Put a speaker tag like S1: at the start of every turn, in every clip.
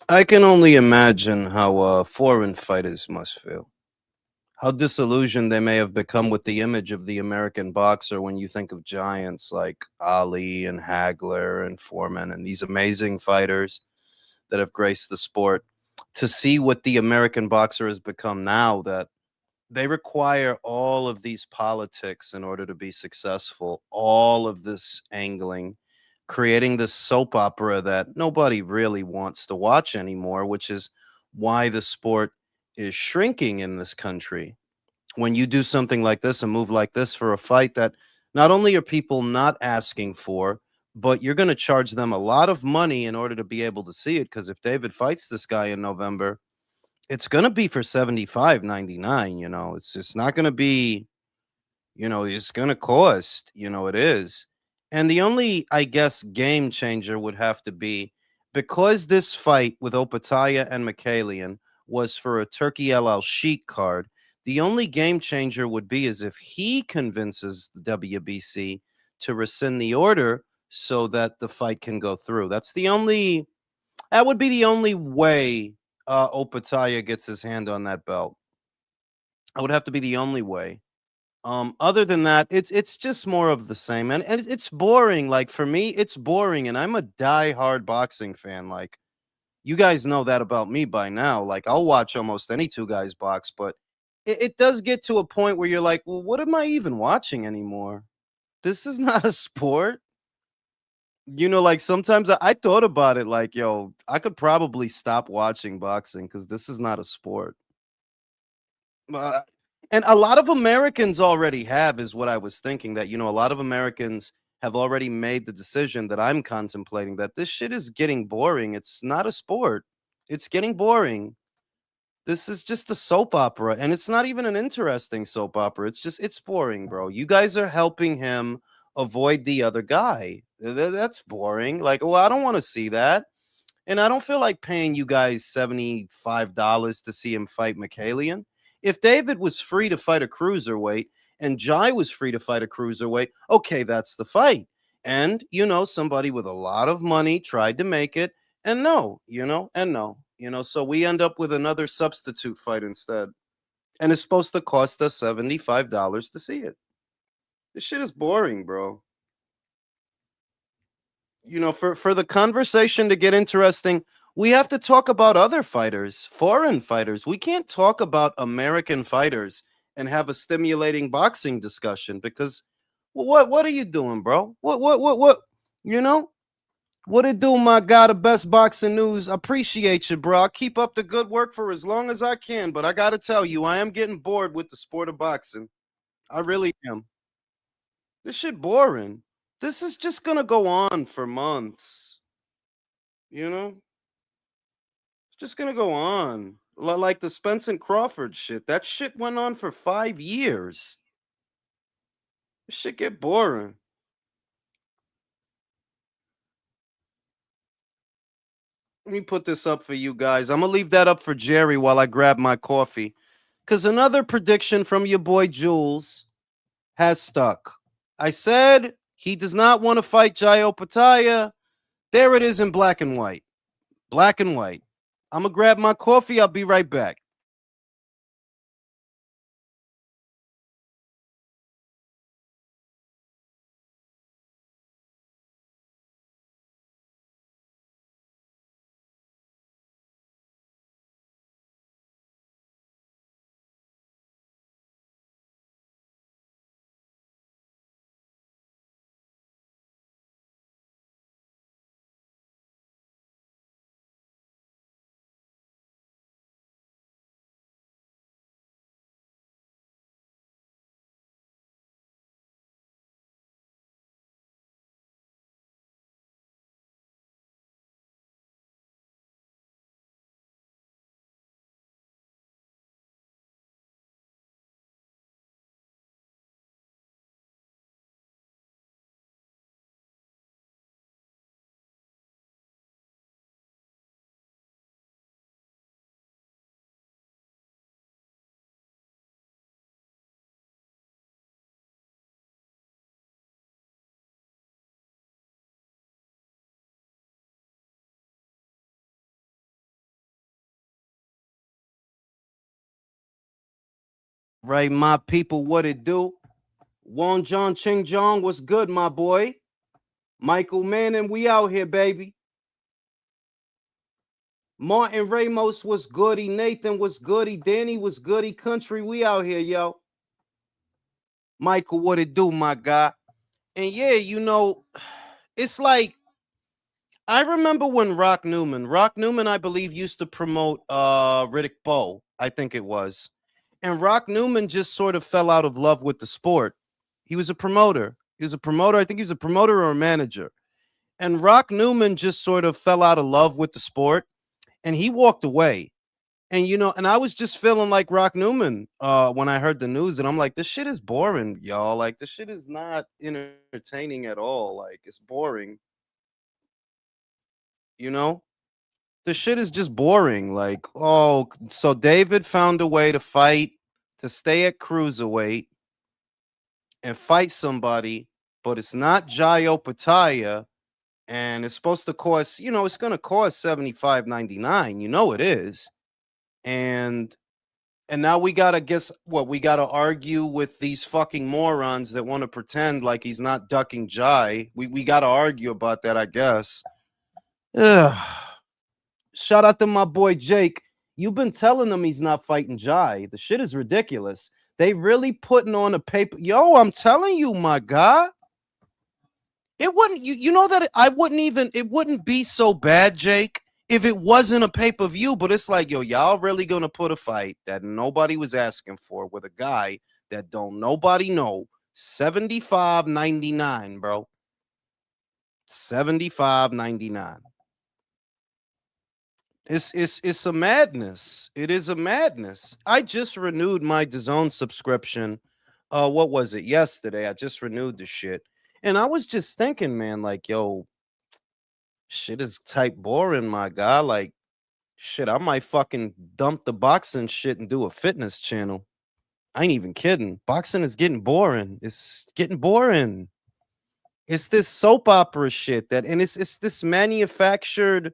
S1: I can only imagine how foreign fighters must feel. How disillusioned they may have become with the image of the American boxer when you think of giants like Ali and Hagler and Foreman and these amazing fighters that have graced the sport. To see what the American boxer has become now, that they require all of these politics in order to be successful, all of this angling, creating this soap opera that nobody really wants to watch anymore, which is why the sport is shrinking in this country. When you do something like this, a move like this for a fight that not only are people not asking for, but you're going to charge them a lot of money in order to be able to see it. Because if David fights this guy in November, it's gonna be for 75.99, it's just not gonna be, it's gonna cost, it is. And the only, I guess, game changer would have to be because this fight with Opataya and Mikalian was for a Turkey El Al Sheikh card, the only game changer would be is if he convinces the WBC to rescind the order so that the fight can go through. That would be the only way, Opataya gets his hand on that belt. That would have to be the only way. Other than that, it's just more of the same, and it's boring. Like for me, it's boring, and I'm a die-hard boxing fan. Like you guys know that about me by now. Like I'll watch almost any two guys box, but it does get to a point where you're like, well, what am I even watching anymore? This is not a sport. Like sometimes I thought about it like, yo, I could probably stop watching boxing because this is not a sport. Uh, and a lot of Americans already have, is what I was thinking, that, a lot of Americans have already made the decision that I'm contemplating, that this shit is getting boring. It's not a sport. It's getting boring. This is just a soap opera, and it's not even an interesting soap opera. It's boring, bro. You guys are helping him avoid the other guy. That's boring. Like, well, I don't want to see that. And I don't feel like paying you guys $75 to see him fight Mikalian. If David was free to fight a cruiserweight and Jai was free to fight a cruiserweight, okay, that's the fight. And, somebody with a lot of money tried to make it, and no, and no, so we end up with another substitute fight instead. And it's supposed to cost us $75 to see it. This shit is boring, bro. For the conversation to get interesting, we have to talk about other fighters, foreign fighters. We can't talk about American fighters and have a stimulating boxing discussion because what are you doing, bro? What you know? What it do, my guy, the best boxing news? Appreciate you, bro. I'll keep up the good work for as long as I can, but I gotta tell you, I am getting bored with the sport of boxing. I really am. This shit boring. This is just gonna go on for months. You know? It's just gonna go on. Like the Spence and Crawford shit. That shit went on for 5 years. This shit get boring. Let me put this up for you guys. I'm gonna leave that up for Jerry while I grab my coffee. Cause another prediction from your boy Jules has stuck. I said he does not want to fight Jayo Pataya. There it is in black and white. Black and white. I'm gonna grab my coffee. I'll be right back. Right, my people, what it do? Won John Ching Jong, what's good, my boy? Michael Manning, we out here, baby. Martin Ramos was goody. Nathan was goody. Danny was goody. Country, we out here, yo. Michael, what it do, my guy? And yeah, it's like I remember when Rock Newman, I believe, used to promote Riddick Bowe, I think it was. And Rock Newman just sort of fell out of love with the sport. He was a promoter. He was a promoter. I think he was a promoter or a manager. And Rock Newman just sort of fell out of love with the sport and he walked away. And and I was just feeling like Rock Newman when I heard the news, and I'm like, this shit is boring, y'all. Like, this shit is not entertaining at all. Like, it's boring, you know? The shit is just boring. Like, oh, so David found a way to fight, to stay at cruiserweight and fight somebody, but it's not Jayo Pataya, and it's supposed to cost, it's gonna cost 75.99. You know it is. And now we gotta guess what we gotta argue with these fucking morons that want to pretend like he's not ducking Jai. We gotta argue about that, I guess. Ugh. Shout out to my boy Jake. You've been telling him he's not fighting Jai. The shit is ridiculous. They really putting on a paper. Yo, I'm telling you, my guy. It wouldn't you know that I wouldn't even it wouldn't be so bad, Jake, if it wasn't a pay-per-view, but it's like, yo, y'all really gonna put a fight that nobody was asking for with a guy that don't nobody know. 75.99, bro. 75.99. It's a madness. It is a madness. I just renewed my DAZN subscription. What was it? Yesterday. I just renewed the shit. And I was just thinking, man, like, yo, shit is type boring, my guy. Like, shit, I might fucking dump the boxing shit and do a fitness channel. I ain't even kidding. Boxing is getting boring. It's getting boring. It's this soap opera shit and it's this manufactured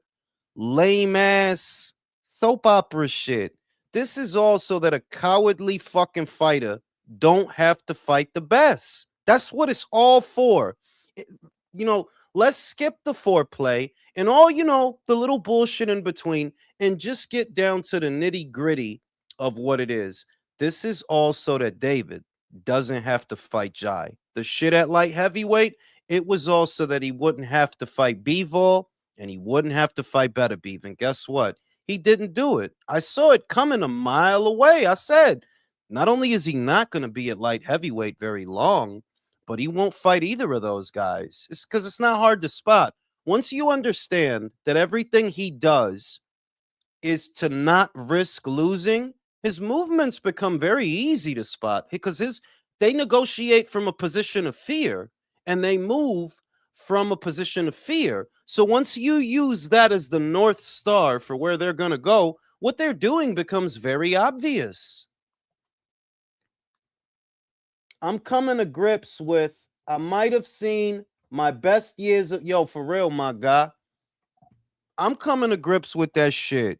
S1: lame ass soap opera shit. This is also that a cowardly fucking fighter don't have to fight the best. That's what it's all for. It- you know, let's skip the foreplay and all, the little bullshit in between and just get down to the nitty gritty of what it is. This is also that David doesn't have to fight Jai. The shit at light heavyweight, it was also that he wouldn't have to fight Bivol and he wouldn't have to fight Better Beef. And guess what? He didn't do it. I saw it coming a mile away. I said, not only is he not going to be at light heavyweight very long, but he won't fight either of those guys. It's because it's not hard to spot. Once you understand that everything he does is to not risk losing, his movements become very easy to spot because they negotiate from a position of fear and they move from a position of fear. So once you use that as the North Star for where they're going to go, what they're doing becomes very obvious. I'm coming to grips with I might have seen my best years of yo, for real, my guy. I'm coming to grips with that shit.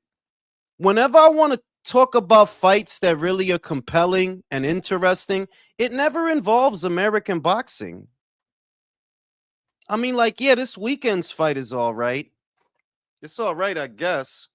S1: Whenever I want to talk about fights that really are compelling and interesting, it never involves American boxing. I mean, like, yeah, this weekend's fight is all right. It's all right, I guess.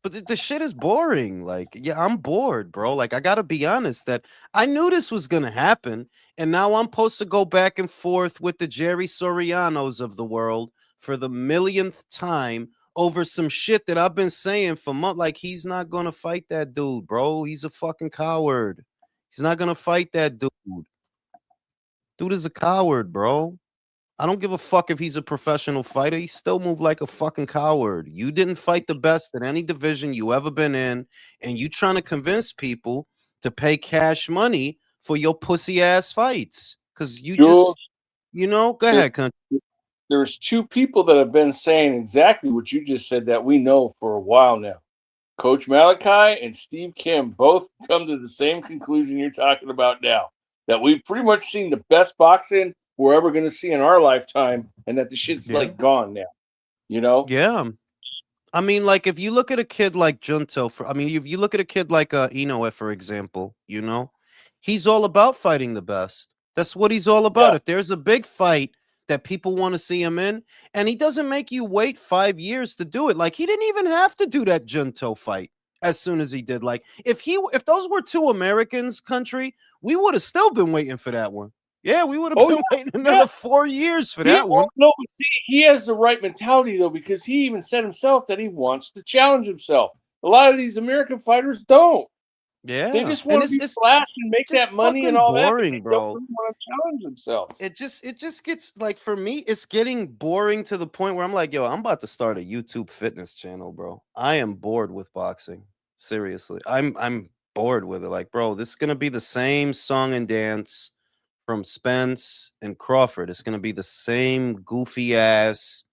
S1: But the shit is boring. Like, yeah, I'm bored, bro. Like, I gotta be honest that I knew this was gonna happen, and now I'm supposed to go back and forth with the Jerry Sorianos of the world for the millionth time over some shit that I've been saying for months. Like, he's not gonna fight that dude, bro. He's a fucking coward. He's not gonna fight that dude. Dude is a coward, bro. I don't give a fuck if he's a professional fighter. He still moved like a fucking coward. You didn't fight the best in any division you ever been in, and you trying to convince people to pay cash money for your pussy ass fights. Cause you
S2: Jules,
S1: just, go
S2: there,
S1: ahead, country.
S2: there's two people that have been saying exactly what you just said that we know for a while now. Coach Malachi and Steve Kim both come to the same conclusion you're talking about now. That we've pretty much seen the best boxing we're ever going to see in our lifetime, and that the shit's
S1: Yeah.
S2: like gone now. You know,
S1: Yeah. I mean, like if you look at a kid like Junto, I mean, if you look at a kid like Inoue, for example, he's all about fighting the best. That's what he's all about.
S2: Yeah.
S1: If there's a big fight that people want to see him in, and he doesn't make you wait 5 years to do it. Like he didn't even have to do that Junto fight as soon as he did. Like if those were two Americans, country, we would have still been waiting for that one. Yeah, we would have
S2: Oh
S1: been waiting
S2: yeah, yeah.
S1: another 4 years for
S2: He
S1: that
S2: well,
S1: one.
S2: no, but see, he has the right mentality though, because he even said himself that he wants to challenge himself. A lot of these American fighters don't. They
S1: Yeah,
S2: just
S1: and
S2: want to be
S1: it's
S2: flashed and make
S1: just
S2: that money and
S1: fucking
S2: all that, but they
S1: boring,
S2: don't
S1: bro.
S2: really want to challenge themselves.
S1: It just gets like for me, it's getting boring to the point where I'm like, yo, I'm about to start a YouTube fitness channel, bro. I am bored with boxing. Seriously. I'm bored with it. Like, bro, this is gonna be the same song and dance from Spence and Crawford. It's gonna be the same goofy ass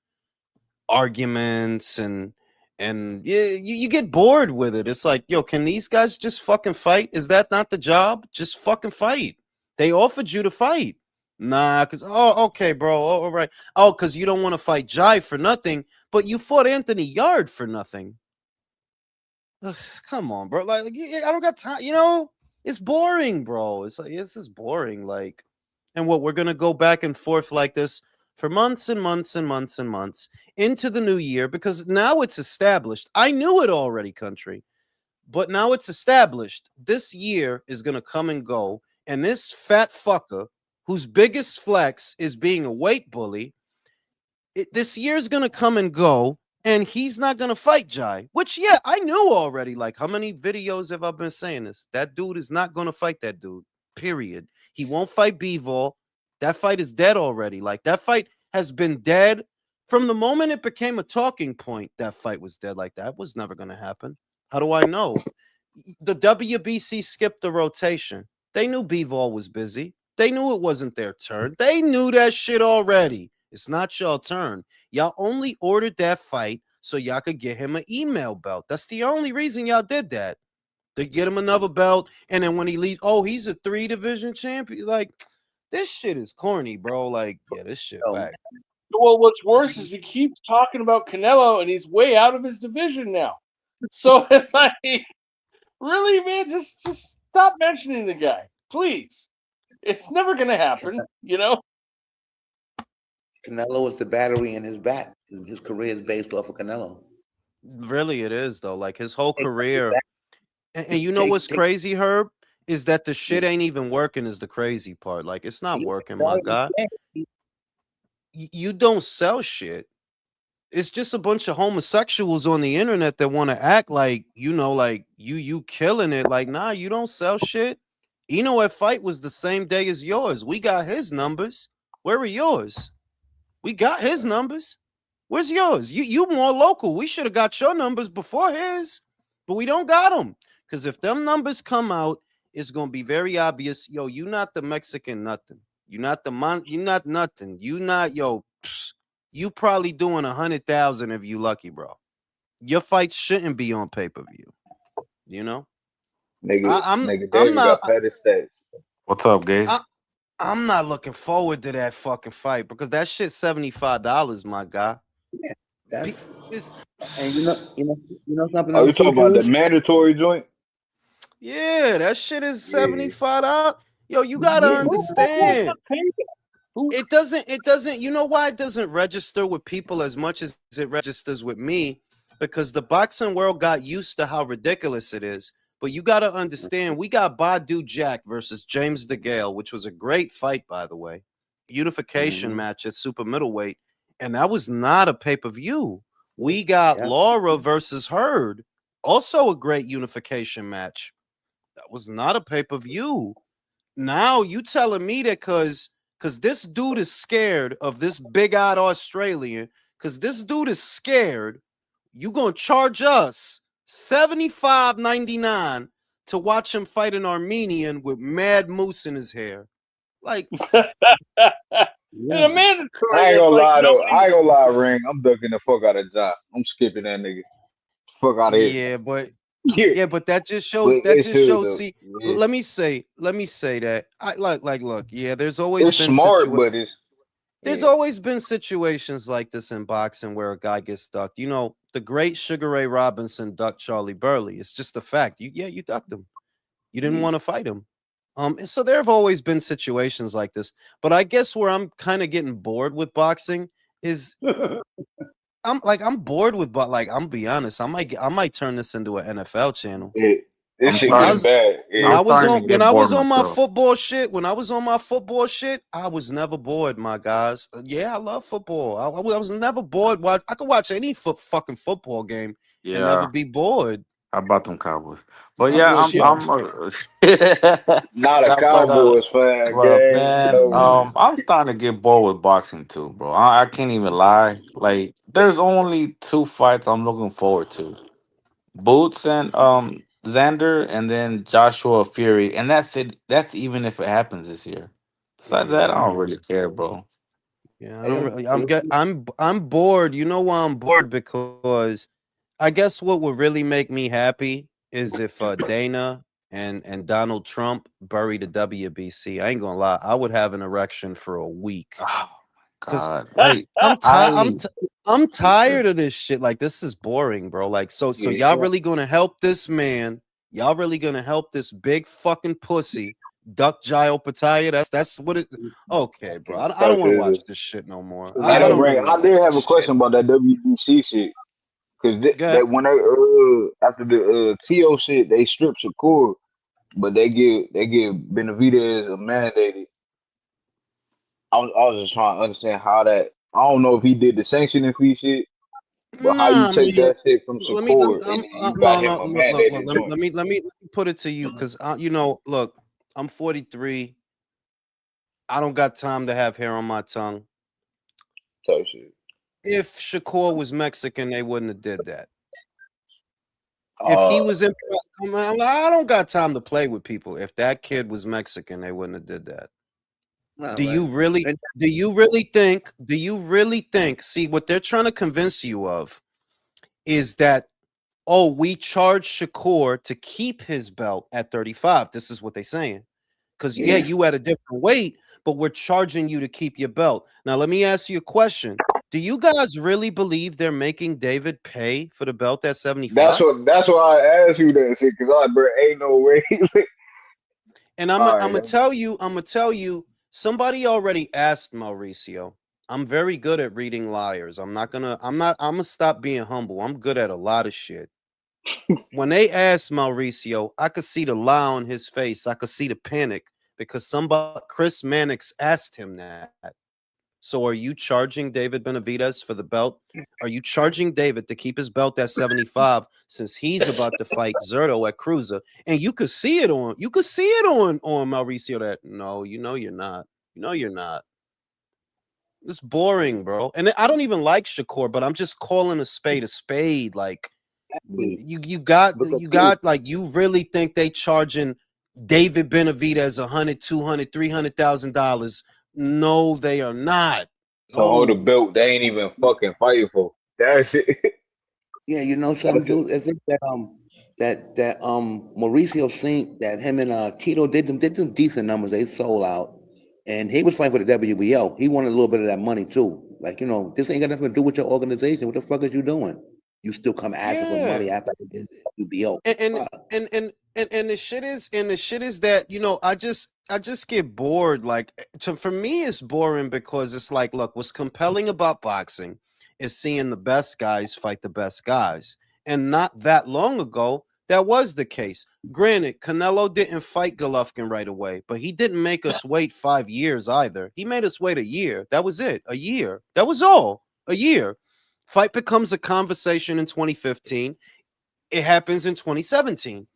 S1: arguments and you get bored with it. It's like, yo, can these guys just fucking fight? Is that not the job? Just fucking fight. They offered you to fight. Nah, cause okay, bro. Oh, all right. Oh, cause you don't want to fight Jai for nothing, but you fought Anthony Yard for nothing. Ugh, come on, bro. Like, I don't got time. It's boring, bro. It's like this is boring. Like, and what we're gonna go back and forth like this for months and months and months and months into the new year because now it's established. I knew it already, country, but now it's established. This year is gonna come and go, and this fat fucker whose biggest flex is being a weight bully this year's gonna come and go, and he's not gonna fight Jai. Which, yeah, I knew already. Like, how many videos have I been saying this? That dude is not gonna fight that dude. Period. He won't fight Bivol. That fight is dead already. Like that fight has been dead from the moment it became a talking point. That fight was dead. Like that was never gonna happen. How do I know? The WBC skipped the rotation. They knew Bivol was busy. They knew it wasn't their turn. They knew that shit already. It's not your turn. Y'all only ordered that fight so y'all could get him an email belt. That's the only reason y'all did that. To get him another belt. And then when he leaves, oh, he's a 3 division champion. Like, this shit is corny, bro. Like, yeah, this shit
S3: So
S1: whack.
S2: Well, what's worse is he keeps talking about Canelo, and he's way out of his division now. So it's like, really, man, just stop mentioning the guy, please. It's never gonna happen, you know.
S3: Canelo is the battery in his back. His career is based off of Canelo.
S1: Really, it is, though. Like, his whole
S3: Take take
S1: career. And you know
S3: take
S1: what's
S3: take.
S1: crazy, Herb? Is that the shit ain't even working is the crazy part. Like, it's not
S3: Yeah,
S1: working,
S3: no,
S1: my guy. You don't sell shit. It's just a bunch of homosexuals on the internet that want to act like like you killing it. Like, nah, you don't sell shit. At fight was the same day as yours. We got his numbers. Where are yours? We got his numbers. Where's yours? You more local. We should have got your numbers before his, but we don't got them. Because if them numbers come out, it's gonna be very obvious. Yo, you not the Mexican nothing. You not the you not nothing. You not you probably doing 100,000 if you lucky, bro. Your fights shouldn't be on pay-per-view. You know?
S4: Nigga,
S1: I, I'm
S4: nigga,
S1: I'm
S4: David
S1: not
S4: got petty stats.
S5: What's up, Gabe?
S1: I, I'm not looking forward to that fucking fight because that shit's $75, my guy.
S3: Yeah,
S1: Pe-
S3: that's
S1: It's
S3: and something
S4: Oh,
S3: else
S4: you
S3: too,
S4: talking about the
S3: Juice.
S4: mandatory joint?
S1: yeah, that shit is
S4: Yeah.
S1: $75. Yo, you gotta
S3: Yeah,
S2: Who wants to
S1: understand.
S2: pay that? Who?
S1: It doesn't, you know why it doesn't register with people as much as it registers with me? Because the boxing world got used to how ridiculous it is. But you gotta understand, we got Badu Jack versus James DeGale, which was a great fight, by the way. Unification
S3: hmm
S1: match at super middleweight. And that was not a pay-per-view. We got
S3: yeah.
S1: Laura versus Hurd, also a great unification match. That was not a pay-per-view. Now you telling me that because this dude is scared of this big-eyed Australian, because this dude is scared, you gonna charge us 75.99 to watch him fight an Armenian with mad moose in his hair. Like,
S2: And a
S3: Yeah.
S2: mandatory
S4: I ain't
S2: that's
S4: gonna
S2: like
S4: lie though. I
S2: nobody.
S4: ain't gonna lie, Ring. I'm ducking the fuck out of John. I'm skipping that nigga. Fuck out of here.
S1: yeah, but
S4: Yeah.
S1: yeah, but
S4: But
S1: that
S4: it
S1: just
S4: should
S1: shows,
S4: though.
S1: see,
S4: Yeah.
S1: let me say that. I like look, yeah,
S4: It's smart, but it's
S1: there's
S4: yeah.
S1: always been situations like this in boxing where a guy gets stuck. The great Sugar Ray Robinson ducked Charlie Burley. It's just a fact. You ducked him. You didn't
S3: Mhm.
S1: want to fight him. And so there have always been situations like this. But I guess where I'm kind of getting bored with boxing is I'm bored with but like I'm be honest, I might turn this into an NFL channel.
S4: It, this
S5: I'm
S4: shit
S1: When I
S5: starting.
S4: getting
S1: was
S4: bad.
S1: when
S4: Yeah.
S5: I'm
S1: I was
S5: starting to
S1: on when
S5: get
S1: I
S5: bored
S1: was on my
S5: myself.
S1: football shit, when I was on my football shit, I was never bored, my guys. Yeah, I love football. I was never bored. I could watch any fucking football game and never
S5: Yeah.
S1: be bored.
S5: How about them Cowboys? But
S1: I
S5: yeah,
S1: mean,
S5: I'm
S1: shit.
S5: I'm
S4: Not a
S5: that but
S4: Cowboys fan,
S5: but
S4: gang.
S5: man,
S4: No, man.
S5: I'm starting to get bored with boxing too, bro. I can't even lie. Like there's only two fights I'm looking forward to. Boots and Xander and then Joshua Fury. And that's it. That's even if it happens this year. Besides that, I
S1: Yeah,
S5: don't really care, bro.
S1: yeah. I
S3: Hey,
S1: don't really. I'm bored. You know why I'm bored? Because I guess what would really make me happy is if Dana and Donald Trump buried the WBC. I ain't gonna lie. I would have an erection for a week.
S5: Oh my
S1: Cause
S5: god. Like
S1: I'm tired.
S5: I
S1: I'm tired of this shit. Like this is boring, bro. Like so
S4: Yeah,
S1: y'all really gonna help this man? Y'all really gonna help this big fucking pussy duck Jayo Pataya? That's what it. Okay, bro. I don't
S4: type
S1: want to watch
S4: shit.
S1: this shit no more.
S4: I
S1: I
S4: didn't
S1: don't
S3: Tonight,
S4: bring.
S1: really
S4: I
S1: want to
S4: did
S1: watch
S4: have
S1: this
S4: a
S1: shit.
S4: question about that WBC shit because
S1: Go ahead.
S4: that when they after the TO shit they stripped Shakur, but they give Benavidez a mandated. I was just trying to understand how that. I don't know if he did the sanctioning fee shit, but how you
S1: Nah, I
S4: take
S1: mean,
S4: that shit from
S1: let
S4: Shakur
S1: me
S4: and then you got
S1: no,
S4: him
S1: no,
S4: a
S1: look,
S4: mandated joint
S1: let me put it to you because look, I'm 43. I don't got time to have hair on my tongue.
S4: type shit.
S1: If Shakur was Mexican, they wouldn't have did that. If
S4: Uh,
S1: he was in, I don't got time to play with people. If that kid was Mexican, they wouldn't have did that.
S3: all
S1: Do
S3: right.
S1: you really?
S3: And
S1: Do you really think? Do you really think? See, what they're trying to convince you of is that oh, we charged Shakur to keep his belt at 35. This is what they're saying. Because yeah,
S3: yeah,
S1: you at a different weight, but we're charging you to keep your belt. Now, let me ask you a question. Do you guys really believe they're making David pay for the belt at 75?
S4: that's why I asked you that shit because I bro ain't no way.
S1: And
S4: All
S1: I'm
S4: right,
S1: gonna tell you, somebody already asked Mauricio. I'm very good at reading liars. I'm gonna stop being humble. I'm good at a lot of shit. When they asked Mauricio, I could see the lie on his face. I could see the panic because somebody, Chris Mannix, asked him that. So, are you charging David Benavidez for the belt? Are you charging David to keep his belt at 75 since he's about to fight Zerto at Cruiser? And you could see it on Mauricio that no, you're not. You're not. It's boring, bro. And I don't even like Shakur, but I'm just calling a spade a spade. Like
S4: yeah.
S3: because
S1: you
S3: people,
S1: got like you really think they charging David Benavidez 100, 200, $300,000? No, they are not.
S4: To hold a
S1: No.
S4: belt, they ain't even fucking fighting for that shit.
S3: yeah, you know
S4: That's
S3: something, dude. I think that Mauricio seen that him and Tito did them decent numbers. They sold out, and he was fighting for the WBO. He wanted a little bit of that money too. Like this ain't got nothing to do with your organization. What the fuck is you doing? You still come asking for
S1: Yeah.
S3: money after the WBO?
S1: and and
S3: Fuck.
S1: and the shit is that I just get bored like for me it's boring because it's like look what's compelling about boxing is seeing the best guys fight the best guys, and not that long ago that was the case. Granted, Canelo didn't fight Golovkin right away, but he didn't make us wait 5 years either. He made us wait a year. That was it. A year. That was all. A year. Fight becomes a conversation in 2015. It happens in 2017.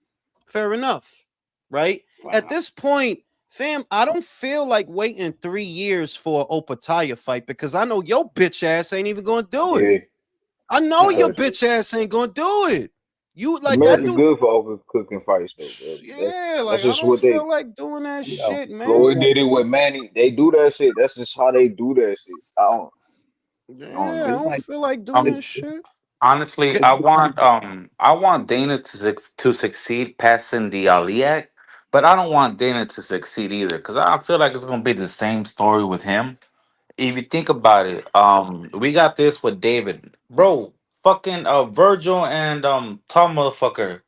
S1: Fair enough, right? At
S3: Wow.
S1: this point, fam, I don't feel like waiting 3 years for a Opataya fight because I know your bitch ass ain't even gonna do it.
S4: yeah.
S1: I know your
S4: Type shit.
S1: bitch ass ain't gonna do it. You like that
S4: America
S1: dude?
S4: good for overcooking fights though, bro.
S1: Yeah,
S4: That's
S1: like I
S4: just
S1: don't
S4: what they.
S1: feel like doing that
S3: Yeah.
S1: shit,
S4: Floyd
S1: man.
S4: did it with Manny. They do that shit. That's just how they do that shit. I don't
S1: Yeah, I
S4: know.
S3: It's
S1: don't
S3: like
S1: feel like doing
S3: it's,
S5: um
S1: that shit.
S5: honestly
S1: Get-
S5: I want Dana to succeed passing the Ali Act, but I don't want Dana to succeed either because I feel like it's gonna be the same story with him. If you think about it, we got this with David, bro. fucking Virgil and Tom motherfucker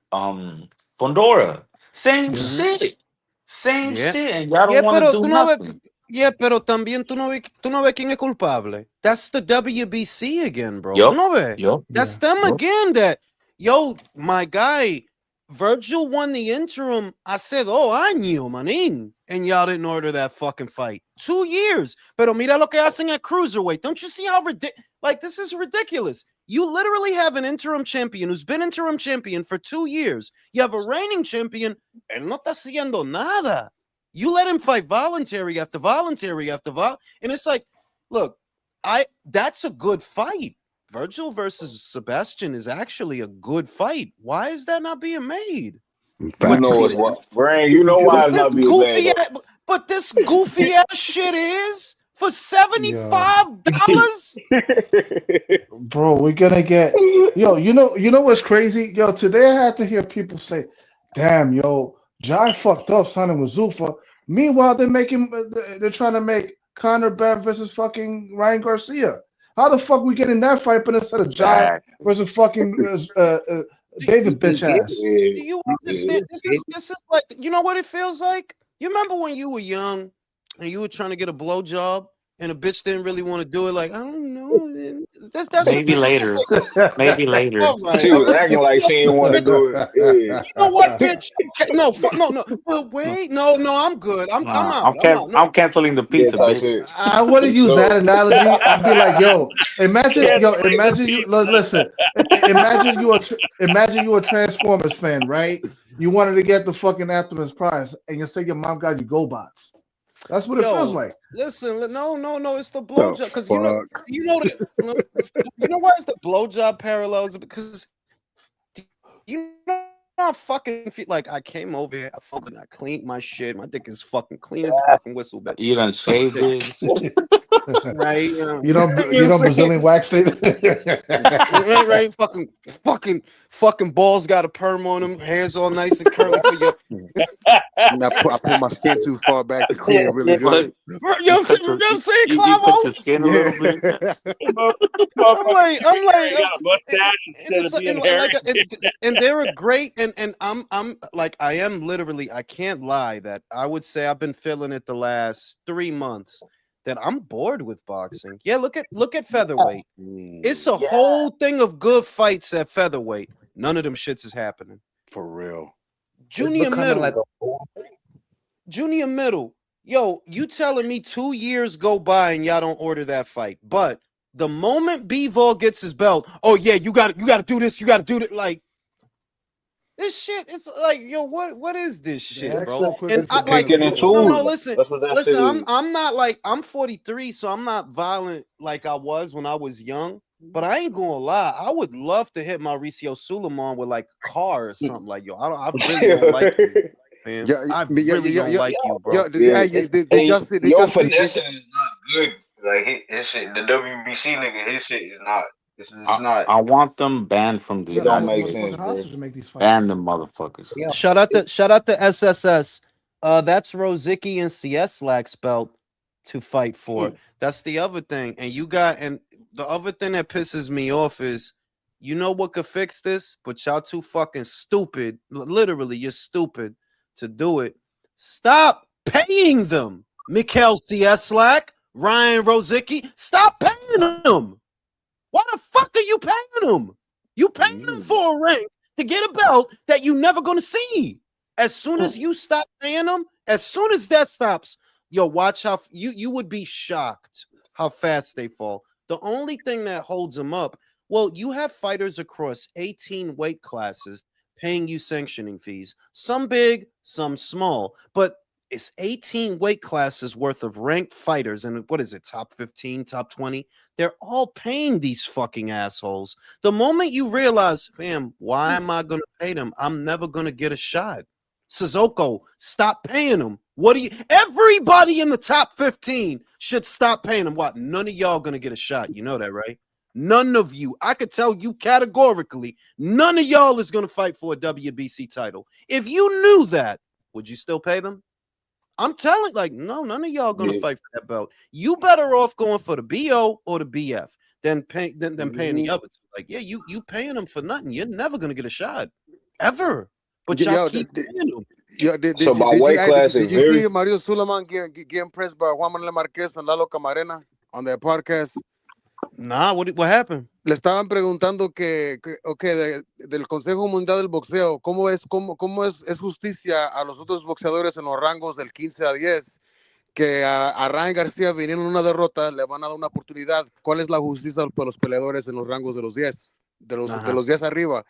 S5: Fondora. Same
S6: Yeah.
S5: shit. Same
S1: Yeah.
S5: shit. And y'all
S1: Yeah,
S5: don't want to
S1: pero
S5: do
S1: tú no ves,
S5: nothing.
S1: yeah, pero también tú no ves quién es culpable. That's the WBC again, bro. Tú
S5: Yup.
S1: no ves.
S5: Yup.
S1: That's
S6: Yeah.
S1: them
S5: Yup.
S1: again. That yo, my guy, Virgil won the interim hace 2 años, manín, and y'all didn't order that fucking fight. 2 years. Pero mira lo que hacen at cruiserweight. Don't you see how like this is ridiculous? You literally have an interim champion who's been interim champion for 2 years. You have a reigning champion, and no está haciendo nada. You let him fight voluntary after voluntary after and it's like, look, that's a good fight. Virgil versus Sebastian is actually a good fight. Why is that not being made?
S4: You
S1: But
S4: know it's what Brain. You know why it's
S1: this
S4: not being made though.
S1: but this goofy ass shit is for
S6: Yo,
S1: $75.
S6: bro, we're gonna get you know what's crazy? Yo, today I had to hear people say, "Damn, yo, Jai fucked up signing with Zufa." Meanwhile, they're trying to make Conor Ben versus fucking Ryan Garcia. How the fuck we getting that fight, but instead of Jai
S5: Fact.
S6: versus fucking David bitch ass?
S1: Do
S4: Yeah,
S1: you
S4: yeah.
S1: understand? This is like, you know what it feels like? You remember when you were young and you were trying to get a blowjob and a bitch didn't really want to do it? Like, I don't know. That's what
S5: Maybe
S1: this
S5: later.
S1: feels like.
S5: Maybe later.
S1: All right,
S4: She
S1: all
S4: was
S1: right.
S4: acting like she didn't want to do it. Yeah.
S1: You know what, bitch? Okay, no, no. But wait, no, I'm good. I'm out. I'm out. No,
S5: I'm canceling the
S4: Yeah,
S5: pizza,
S4: type
S5: bitch.
S4: shit.
S6: I wouldn't use that
S4: No.
S6: analogy. I'd be like,
S2: Yes,
S6: imagine you. Listen, imagine you a Transformers fan, right? You wanted to get the fucking Optimus Prize, and you say your mom got you GoBots. That's what it feels
S1: yo,
S6: like.
S1: listen, no, it's the
S7: The
S1: blowjob because
S7: fuck?
S1: you know why it's the blowjob parallels because you know how I fucking feel like I came over here, I cleaned my shit, my dick is fucking clean as a fucking whistle, bitch.
S5: You done shaved it.
S1: Right?
S6: You know,
S1: You know what I'm saying?
S6: Brazilian wax tape.
S1: Right, fucking balls got a perm on them, hands all nice and curly for your.
S7: And I pull my skin too far back to clean it really
S5: But
S7: good.
S1: You know what I'm saying,
S5: you cut
S1: Clavo?
S5: your skin a
S7: Yeah.
S5: little bit.
S1: I'm like,
S2: You got a mustache
S1: and
S2: instead of being
S1: and
S2: hairy.
S1: like, and they're a great, and I'm like, I am literally, I can't lie that I would say I've been feeling it the last 3 months that I'm bored with boxing. Yeah, look at featherweight. It's a whole thing of good fights at featherweight. None of them shits is happening.
S7: For real.
S1: Junior
S3: becoming like
S1: middle, junior middle. Yo, you telling me 2 years go by and y'all don't order that fight, but the moment Bivol gets his belt, oh yeah, you got to do this, you got to do that. Like this shit, it's like, yo, what is this
S6: They
S1: shit,
S6: act
S1: bro?
S6: so quick
S1: And
S6: to
S1: I
S6: forget
S1: like,
S6: the
S4: Picking and
S6: people.
S1: no,
S4: choosing.
S1: listen,
S4: That's what that shit is.
S1: I'm not like, I'm 43, so I'm not violent like I was when I was young. But I ain't gonna lie, I would love to hit Mauricio Suleiman with like a car or something. Like, yo, I really don't like you, man.
S7: Yeah,
S1: I
S7: yeah,
S1: really
S7: yeah,
S1: don't
S7: yeah.
S1: like you,
S7: Yeah,
S1: bro.
S7: they
S4: Your
S7: just they
S4: finessing is not good. Like his shit, the WBC nigga, his shit is not. It's not.
S5: I want them banned from the
S6: You
S4: It
S6: gotta
S4: don't
S6: hold the
S5: United
S4: make
S5: States.
S6: motherfucking
S4: sense, bro.
S6: hostage to make these
S5: Ban
S6: fights.
S5: them motherfuckers.
S1: Shout out to SSS. That's Rozicki and CS Lax belt to fight for. That's the other thing. And the other thing that pisses me off is, you know what could fix this? But y'all too fucking stupid. Literally, you're stupid to do it. Stop paying them. Mikhail CS Slack, Ryan Rozicki. Stop paying them. Why the fuck are you paying them? You paying them for a ring to get a belt that you never gonna see. As soon as you stop paying them, as soon as that stops, yo, watch how you would be shocked how fast they fall. The only thing that holds them up, well, you have fighters across 18 weight classes paying you sanctioning fees, some big, some small, but it's 18 weight classes worth of ranked fighters, and what is it, top 15, top 20? They're all paying these fucking assholes. The moment you realize, fam, why am I gonna pay them? I'm never gonna get a shot. Sissoko, stop paying them. What do you? Everybody in the top 15 should stop paying them. What? None of y'all gonna get a shot. You know that, right? None of you. I could tell you categorically, none of y'all is gonna fight for a WBC title. If you knew that, would you still pay them? I'm telling, like, no, none of y'all gonna
S4: Yeah.
S1: fight for that belt. You better off going for the BO or the BF. than paying the other two. Like, yeah, you paying them for nothing. You're never gonna get a shot ever. But y'all
S7: Yo,
S1: keep paying them.
S4: So by weight class, it
S7: did you see
S4: varies.
S7: Mario Suleiman getting pressed by Juan Manuel Marquez and Lalo Camarena on their podcast?
S1: Nah, what happened?
S7: Le estaban preguntando del Consejo Mundial del Boxeo, ¿cómo es justicia a los otros boxeadores en los rangos del 15 a 10? Que a Ryan García viniendo en una derrota le van a dar una oportunidad. ¿Cuál es la justicia para los peleadores en los rangos de los 10? De los 10 arriba.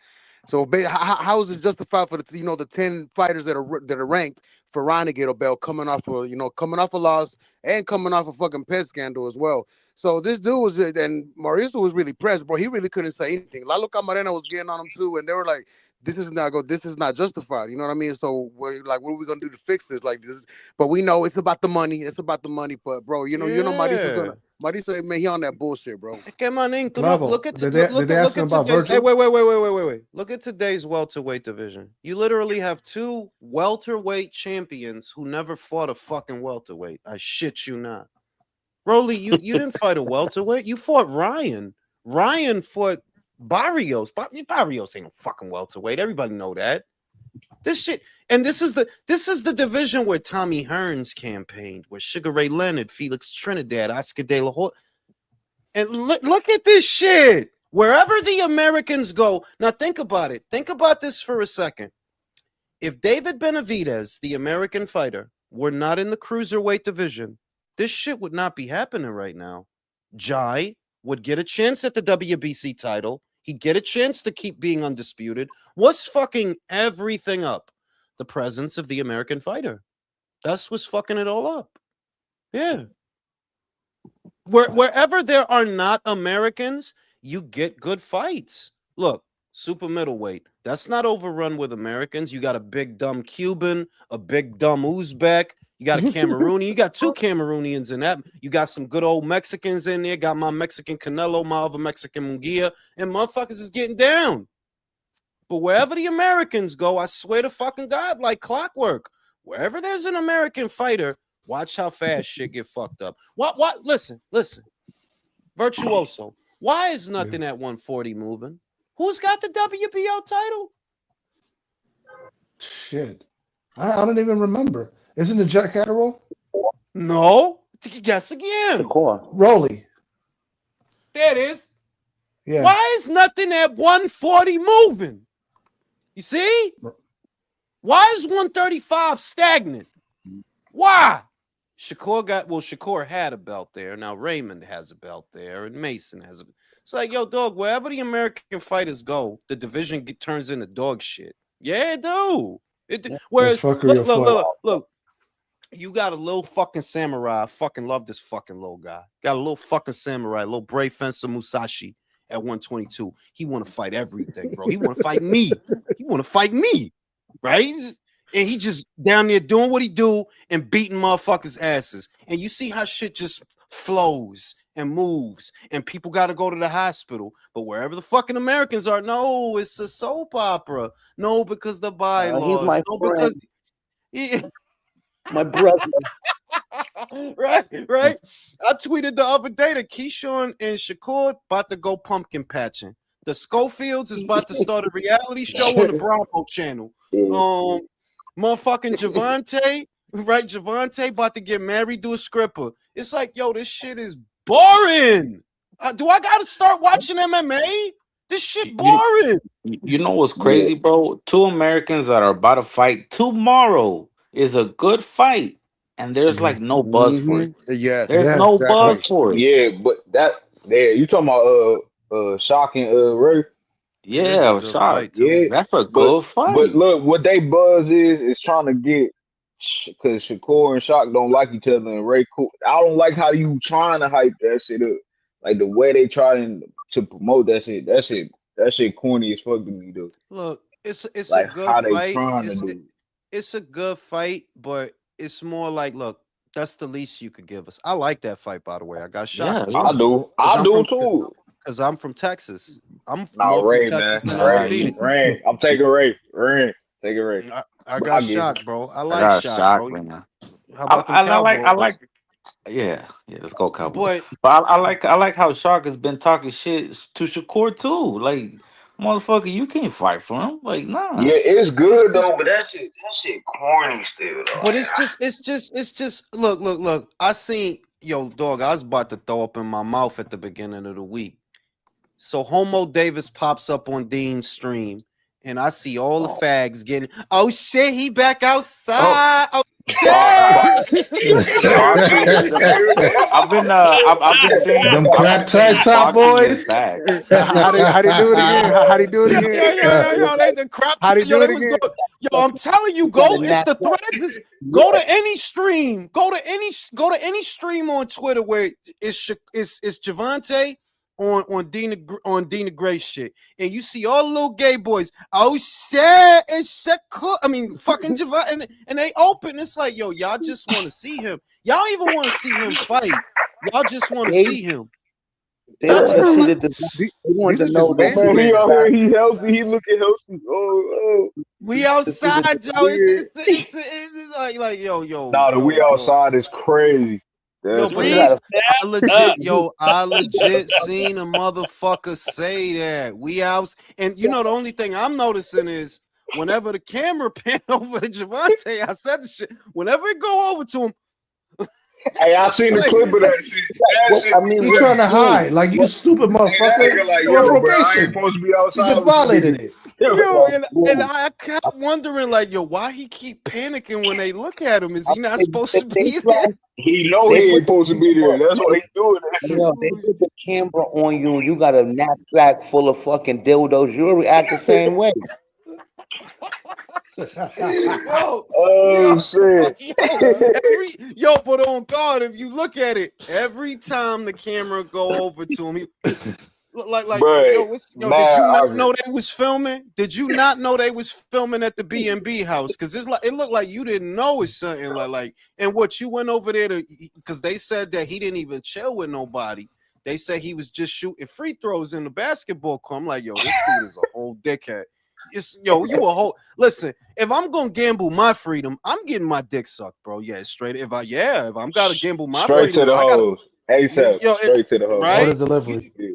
S7: So how is it justified for the 10 fighters that are ranked for Ryan to get a belt coming off a loss and coming off a fucking pet scandal as well? So this dude was, and Mauricio was really pressed, bro. He really couldn't say anything. Lalo Camarena was getting on him too, and they were like, this is not justified. You know what I mean? So we're like, what are we gonna do to fix this? Like this, but we know it's about the money. It's about the money. But bro, Mauricio, man, he on that bullshit, bro.
S1: Okay, maning,
S6: Level.
S1: look at
S6: Did they ask him about
S1: today's. Hey,
S6: Virgil?
S1: wait. Look at today's welterweight division. You literally have two welterweight champions who never fought a fucking welterweight. I shit you not. Rolly, you didn't fight a welterweight. You fought Ryan. Ryan fought Barrios. Barrios ain't no fucking welterweight. Everybody know that. This shit, and this is the division where Tommy Hearns campaigned, where Sugar Ray Leonard, Felix Trinidad, Oscar De La Hoya. And look at this shit. Wherever the Americans go, now think about it. Think about this for a second. If David Benavidez, the American fighter, were not in the cruiserweight division, this shit would not be happening right now. Jai would get a chance at the WBC title. He'd get a chance to keep being undisputed. What's fucking everything up? The presence of the American fighter. That's what's fucking it all up. Yeah. Wherever there are not Americans, you get good fights. Look, super middleweight. That's not overrun with Americans. You got a big dumb Cuban, a big dumb Uzbek. You got a Cameroonian. You got two Cameroonians in that. You got some good old Mexicans in there. Got my Mexican Canelo, my other Mexican Munguia, and motherfuckers is getting down. But wherever the Americans go, I swear to fucking God, like clockwork. Wherever there's an American fighter, watch how fast shit get fucked up. What? Listen. Virtuoso. Why is nothing at 140 moving? Who's got the WBO title?
S6: Shit. I don't even remember. Isn't it Jack Catterall?
S1: No. Guess again.
S6: Rolly.
S1: There it is.
S6: Yeah.
S1: Why is nothing at 140 moving? You see? Why is 135 stagnant? Why? Shakur had a belt there. Now Raymond has a belt there, and Mason has a. It's like, yo, dog, wherever the American fighters go, the division turns into dog shit. Yeah, it do. Whereas, look, you got a little fucking samurai. I fucking love this fucking little guy. Got a little fucking samurai, little brave fencer Musashi at 122. He want to fight everything, bro. He want to fight me. Right? And he just down there doing what he do and beating motherfuckers' asses. And you see how shit just flows and moves, and people got to go to the hospital. But wherever the fucking Americans are, no, it's a soap opera. No, because the bylaws.
S3: He's my
S1: no,
S3: friend.
S1: because
S3: My brother.
S1: right. I tweeted the other day that Keyshawn and Shakur about to go pumpkin patching. The Schofields is about to start a reality show on the Bravo channel. Motherfucking Javante, right? Javante about to get married to a scripper. It's like, yo, this shit is boring. Do I gotta start watching MMA? This shit boring.
S5: You know what's crazy, bro? Two Americans that are about to fight tomorrow is a good fight, and there's like no buzz for it.
S7: Yes,
S5: There's no buzz for it.
S4: Yeah, but you talking about shocking Ray?
S5: Yeah, Shock.
S4: Yeah,
S5: That's a good fight.
S4: But look, what they buzz is trying to get, because Shakur and Shock don't like each other, and Ray cool. I don't like how you trying to hype that shit up, like the way they trying to promote that shit. That shit corny as fuck to me, though.
S1: Look, it's
S4: like
S1: a good
S4: how they
S1: fight.
S4: trying to do.
S1: It's a good fight, but it's more like, look, that's the least you could give us. I like that fight, by the way. I got shocked.
S5: Yeah,
S4: I do too.
S1: Because I'm from Texas. I'm
S4: no
S1: more
S4: Ray,
S1: from Texas
S4: man.
S1: than undefeated.
S4: Ray. I'm taking Ray. Take it, Ray.
S1: I got shocked, bro. I
S5: I
S1: like
S5: got
S1: shocked,
S5: shocked,
S1: bro.
S5: man.
S1: How about them Cowboys?
S5: Yeah, yeah, let's go Cowboys.
S1: But
S5: But I like how Shark has been talking shit to Shakur too. Like, motherfucker, you can't fight for him. Like,
S4: Yeah,
S5: nah.
S4: it's
S1: it's
S4: good
S1: just
S4: though, but that shit corny still though.
S1: but it's just look. I seen yo dog. I was about to throw up in my mouth at the beginning of the week. So Homo Davis pops up on Dean's stream, and I see all the
S4: Oh,
S1: fags getting. Oh shit, he back
S5: Oh,
S1: outside. Oh
S5: but
S1: shit.
S5: boxing. I've been
S6: Them
S5: saying
S6: crap tight top
S5: boxing is
S6: boys.
S5: back.
S7: How do you do it again? How do you do it
S1: Yo,
S7: again?
S1: yo, yo, yo, yo, they the crap.
S7: How do you
S1: Yo,
S7: do
S1: they
S7: it
S1: was
S7: again?
S1: going. Yo, I'm telling you,
S3: You got
S1: go.
S3: a
S1: It's
S3: nap.
S1: the threads. Go to any stream. Go to any stream on Twitter where it's Javante on Dina Gray shit, and you see all the little gay boys. Oh shit, it's Shakur. I mean, fucking Javante, and they open. It's like, yo, y'all just want to see him. Y'all don't even want to see him fight. Y'all just want to
S3: They
S1: see him.
S3: they
S1: Y'all
S3: want
S1: just
S3: to see
S1: like.
S3: the design. They want
S7: These
S3: to
S7: are just
S3: know
S4: oh
S3: that
S7: manly
S4: man, he
S7: man.
S4: out here, he healthy, he looking healthy. Oh,
S1: We
S3: to see the
S1: outside, Joe.
S4: yeah.
S1: It's like
S4: Nah, the we
S1: yo.
S4: outside is crazy.
S1: Yo,
S4: That's
S1: but
S3: you
S4: crazy.
S3: gotta
S1: I legit, I legit seen a motherfucker say that. We out, and the only thing I'm noticing is whenever the camera pan over to Javante, I said the shit. Whenever it go over to him,
S4: Hey, I seen the
S1: like,
S4: clip of that shit. That
S3: well,
S4: shit
S3: I
S4: was
S3: mean,
S6: He
S3: what
S4: funny.
S6: trying to
S3: you
S6: hide. Like, you
S3: what
S6: stupid
S4: And that
S6: motherfucker.
S4: nigga like,
S6: You on
S4: yo, bro, I ain't
S6: probation.
S4: supposed to be
S6: You
S4: outside
S6: just
S4: with you
S6: violated
S4: niggas.
S6: it.
S1: and
S3: well,
S1: I kept wondering, like, yo, why he keep panicking when they look at him? Is
S3: I
S1: he not
S3: mean,
S1: supposed to
S3: they
S1: be there?
S3: flash,
S4: He know
S3: they
S4: he
S3: put
S4: ain't
S3: the
S4: supposed to be there.
S3: camera,
S4: That's why he doing that shit.
S3: they put the camera on you. You got a knapsack full of fucking dildos. You'll react the same way.
S1: Yo, yo,
S4: Oh shit.
S1: but on God, if you look at it, every time the camera go over to him, he
S4: But
S1: did
S4: mad
S1: you not
S4: awkward.
S1: know they was filming? Did you not know they was filming at the B&B house? Because it looked like you didn't know it's something and what you went over there to, because they said that he didn't even chill with nobody. They said he was just shooting free throws in the basketball court. I'm like, yo, this dude is a whole dickhead. You a whole listen. If I'm gonna gamble my freedom, I'm getting my dick sucked, bro. Yeah, straight. If I'm gotta gamble my
S4: Straight
S1: freedom,
S4: to
S1: if
S4: the
S1: I gotta,
S4: hose. ASAP. Straight to the hose.
S6: Order
S1: right?
S6: delivery.
S4: Yeah.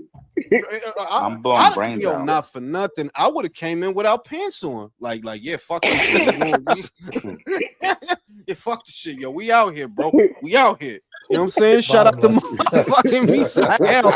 S5: I'm blowing brains
S1: Yo,
S5: out.
S1: not for nothing. I would have came in without pants on. Yeah, fuck the shit. We going yeah, fuck the shit, yo. We out here, bro. We out here. You know what I'm saying? Shout out to
S6: Marvelous.
S1: motherfucking Misael.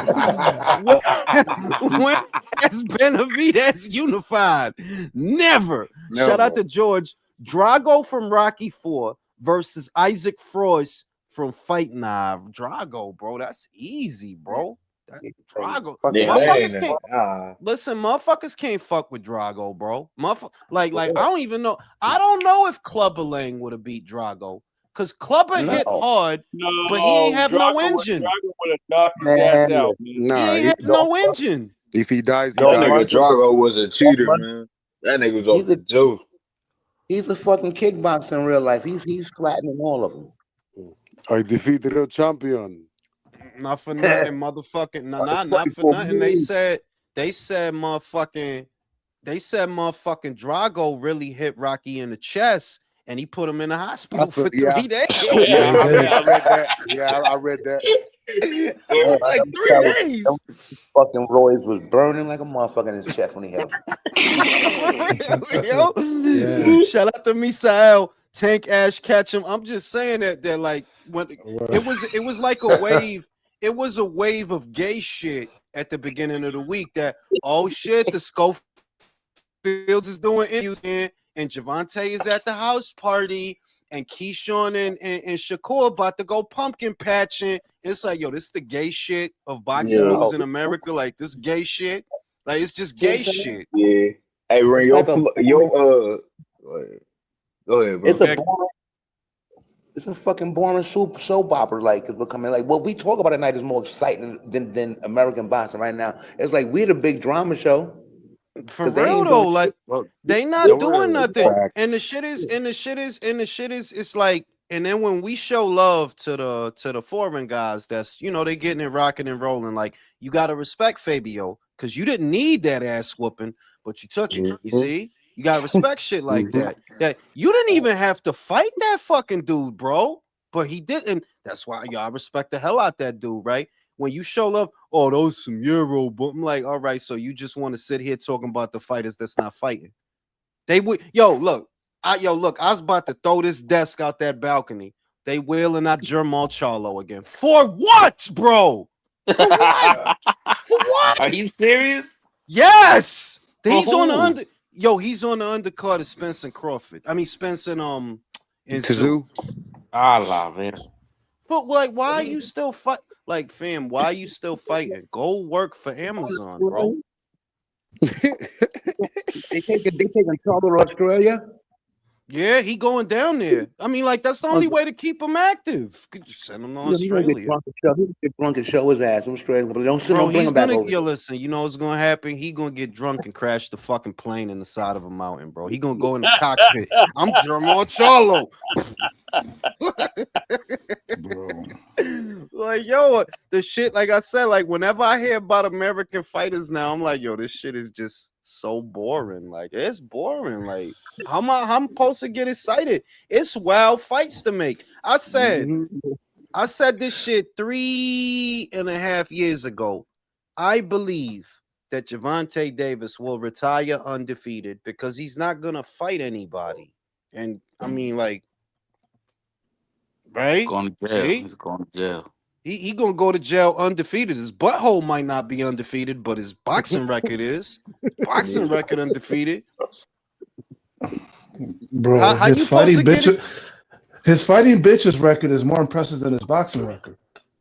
S1: When has Benavidez unified? Never. Shout out
S7: No.
S1: to George Drago from Rocky 4 versus Isaac Frost from Fight Night. Drago, bro. That's easy, bro. That
S3: Hey,
S1: Drago.
S3: fucking
S4: Yeah, that
S1: Motherfuckers
S4: ain't
S1: can't
S4: nah.
S1: listen, motherfuckers can't fuck with Drago, bro. I don't even know. I don't know if Clubber Lang would have beat Drago. Cause Clubber hit
S3: no,
S1: hard, but he ain't
S2: No,
S1: have no engine.
S2: Drago would have knocked his ass
S3: man.
S2: out, man.
S1: He
S7: Nah,
S1: ain't have
S3: Don't
S1: no engine.
S7: if he dies, he
S4: That
S3: don't
S4: nigga
S7: dies.
S3: Monday.
S4: Drago was a cheater,
S3: Monday
S4: man. That nigga was off
S3: he's a
S4: the juice.
S3: he's a fucking kickboxer in real life. He's flattening all of them.
S7: I defeated a champion.
S1: Not for nothing, motherfucking. Not for
S3: 24
S1: nothing.
S3: years.
S1: They said motherfucking Drago really hit Rocky in the chest and he put him in the hospital for
S7: Yeah,
S1: 3 days.
S6: Yeah, he
S7: yeah,
S6: did.
S7: I read that. Yeah, I read that.
S1: It
S3: Yeah,
S1: was like
S3: them,
S1: 3 days.
S3: them fucking Roy's was burning like a motherfucker in his chest when he hit him.
S1: For real, yo.
S6: Yeah.
S1: Shout out to Misael, Tank Ash, catch him. I'm just saying that like when it was like a wave. It was a wave of gay shit at the beginning of the week. That oh shit, the Schofields is doing interviews and Javante is at the house party. And Keyshawn and Shakur about to go pumpkin patching. It's like, yo, this is the gay shit of boxing
S4: Yeah.
S1: news
S3: Oh,
S1: in America. Like this gay shit. Like it's just
S3: see what I'm
S1: gay
S3: saying?
S1: shit.
S4: Yeah. Hey, Ren,
S3: It's like a boring,
S4: go ahead,
S3: it's
S4: bro.
S3: a
S1: Yeah,
S3: boring, it's a fucking boring soap opera. Like it's becoming like what we talk about at night is more exciting than American boxing right now. It's like we're the big drama show
S1: for
S3: because they
S1: real
S3: ain't doing
S1: though. Like
S5: Well,
S1: they
S5: there
S1: not doing
S5: were
S1: nothing. And the
S7: Facts.
S1: shit is, it's like, and then when we show love to the foreign guys, that's they getting it rocking and rolling. Like you gotta respect Fabio, because you didn't need that ass whooping, but you took it. You
S7: Mhm,
S1: see? You gotta respect shit like
S7: mhm.
S1: that. That you didn't even have to fight that fucking dude, bro. but he didn't. That's why y'all respect the hell out that dude, right? When you show love, oh, those some Euro, but I'm like, all right, so you just want to sit here talking about the fighters that's not fighting. They would, look, I was about to throw this desk out that balcony. They wheeling out Jermall Charlo again. For what, bro? For what? For what?
S5: Are you serious?
S1: Yes.
S5: For
S1: He's on the
S5: who?
S1: he's on the undercard of Spence and Crawford. I mean Spence and Zoo.
S7: Tazoo.
S5: A la ver.
S1: But like, why are you still fight? Like, fam, why are you still fighting? Go work for Amazon, bro.
S3: They taking Charlo to Australia.
S1: Yeah, he going down there. I mean, like, that's the only way to keep him active. Could you send him to
S3: He gonna get
S1: Australia?
S3: drunk and show. He gonna get drunk and show his ass. I'm straight, but don't
S1: Bro,
S3: bring
S1: he's
S3: him back
S1: gonna
S3: over here.
S1: listen, you know what's gonna happen? He gonna get drunk and crash the fucking plane in the side of a mountain, bro. He gonna go in the cockpit. I'm Jermall Charlo.
S6: Bro.
S1: Like, yo, the shit, like I said, like whenever I hear about American fighters now, I'm like, yo, this shit is just so boring. Like, it's boring. Like, how am I'm supposed to get excited? It's wild fights to make. I said this shit 3.5 years ago. I believe that Gervonta Davis will retire undefeated because he's not gonna fight anybody. And I mean, like, right?
S5: Going to jail.
S1: See?
S5: He's going to jail.
S1: He gonna go to jail undefeated. His butthole might not be undefeated, but his boxing record is. Boxing record undefeated.
S6: Bro,
S1: How you supposed to get it?
S6: His fighting bitches record is more impressive than his boxing record.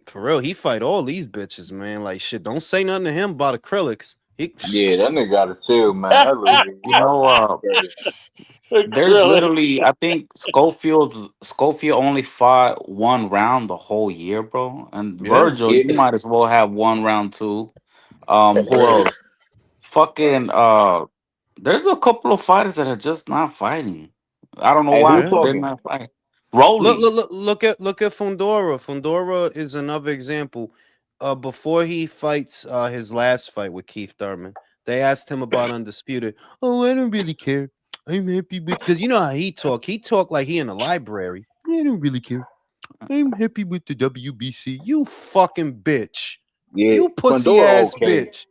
S1: For real, he fight all these bitches, man. Like shit, don't say nothing to him about acrylics.
S4: Yeah, that nigga got to chill, man. That little
S5: You know, there's
S2: Really?
S5: literally, I think Schofield only fought one round the whole year, bro. And
S1: Yeah.
S5: Virgil, you
S4: Yeah.
S5: might as well have one round too. Who else? Fucking there's a couple of fighters that are just not fighting. I don't know
S4: Hey,
S5: why,
S4: who
S1: Yeah.
S5: but they're
S4: talking?
S5: not fighting. Rolly.
S1: Look at Fundora. Fundora is another example. Before he fights his last fight with Keith Thurman, they asked him about Undisputed. Oh, I don't really care. I'm happy with because you know how he talk. He talk like he in a library. I don't really care. I'm happy with the WBC. You fucking bitch.
S4: Yeah,
S1: You pussy
S4: Pandora
S1: ass
S4: okay.
S1: bitch.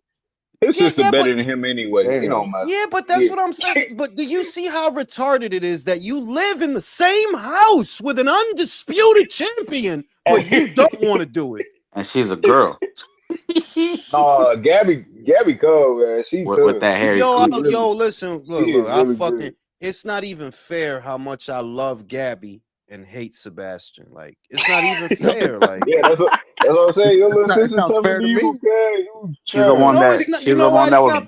S4: His
S1: Yeah,
S4: sister
S1: yeah, but
S4: better than him anyway. It
S7: Damn.
S4: don't matter.
S1: yeah, but that's
S4: Yeah.
S1: what I'm saying. But do you see how retarded it is that you live in the same house with an undisputed champion, but you don't want to do it?
S5: And she's a girl.
S4: Nah, Gabby Cove, man. She
S5: with
S4: tough.
S5: that hairy
S1: Yo,
S5: coochie.
S4: Really,
S1: listen,
S4: she is
S1: look,
S4: really good.
S1: it's not even fair how much I love Gabby and hate Sebastian. Like, it's not even fair. Like,
S4: Yeah, that's what I'm saying. Your little
S7: That
S4: sister
S7: sounds
S4: tougher
S7: fair
S4: than
S7: to
S4: you,
S7: me.
S4: man. You
S5: She's the
S4: trash.
S5: one
S1: no,
S5: that
S1: it's not. You
S5: she's
S1: know
S5: the
S1: why
S5: one that
S1: it's
S5: would
S1: not?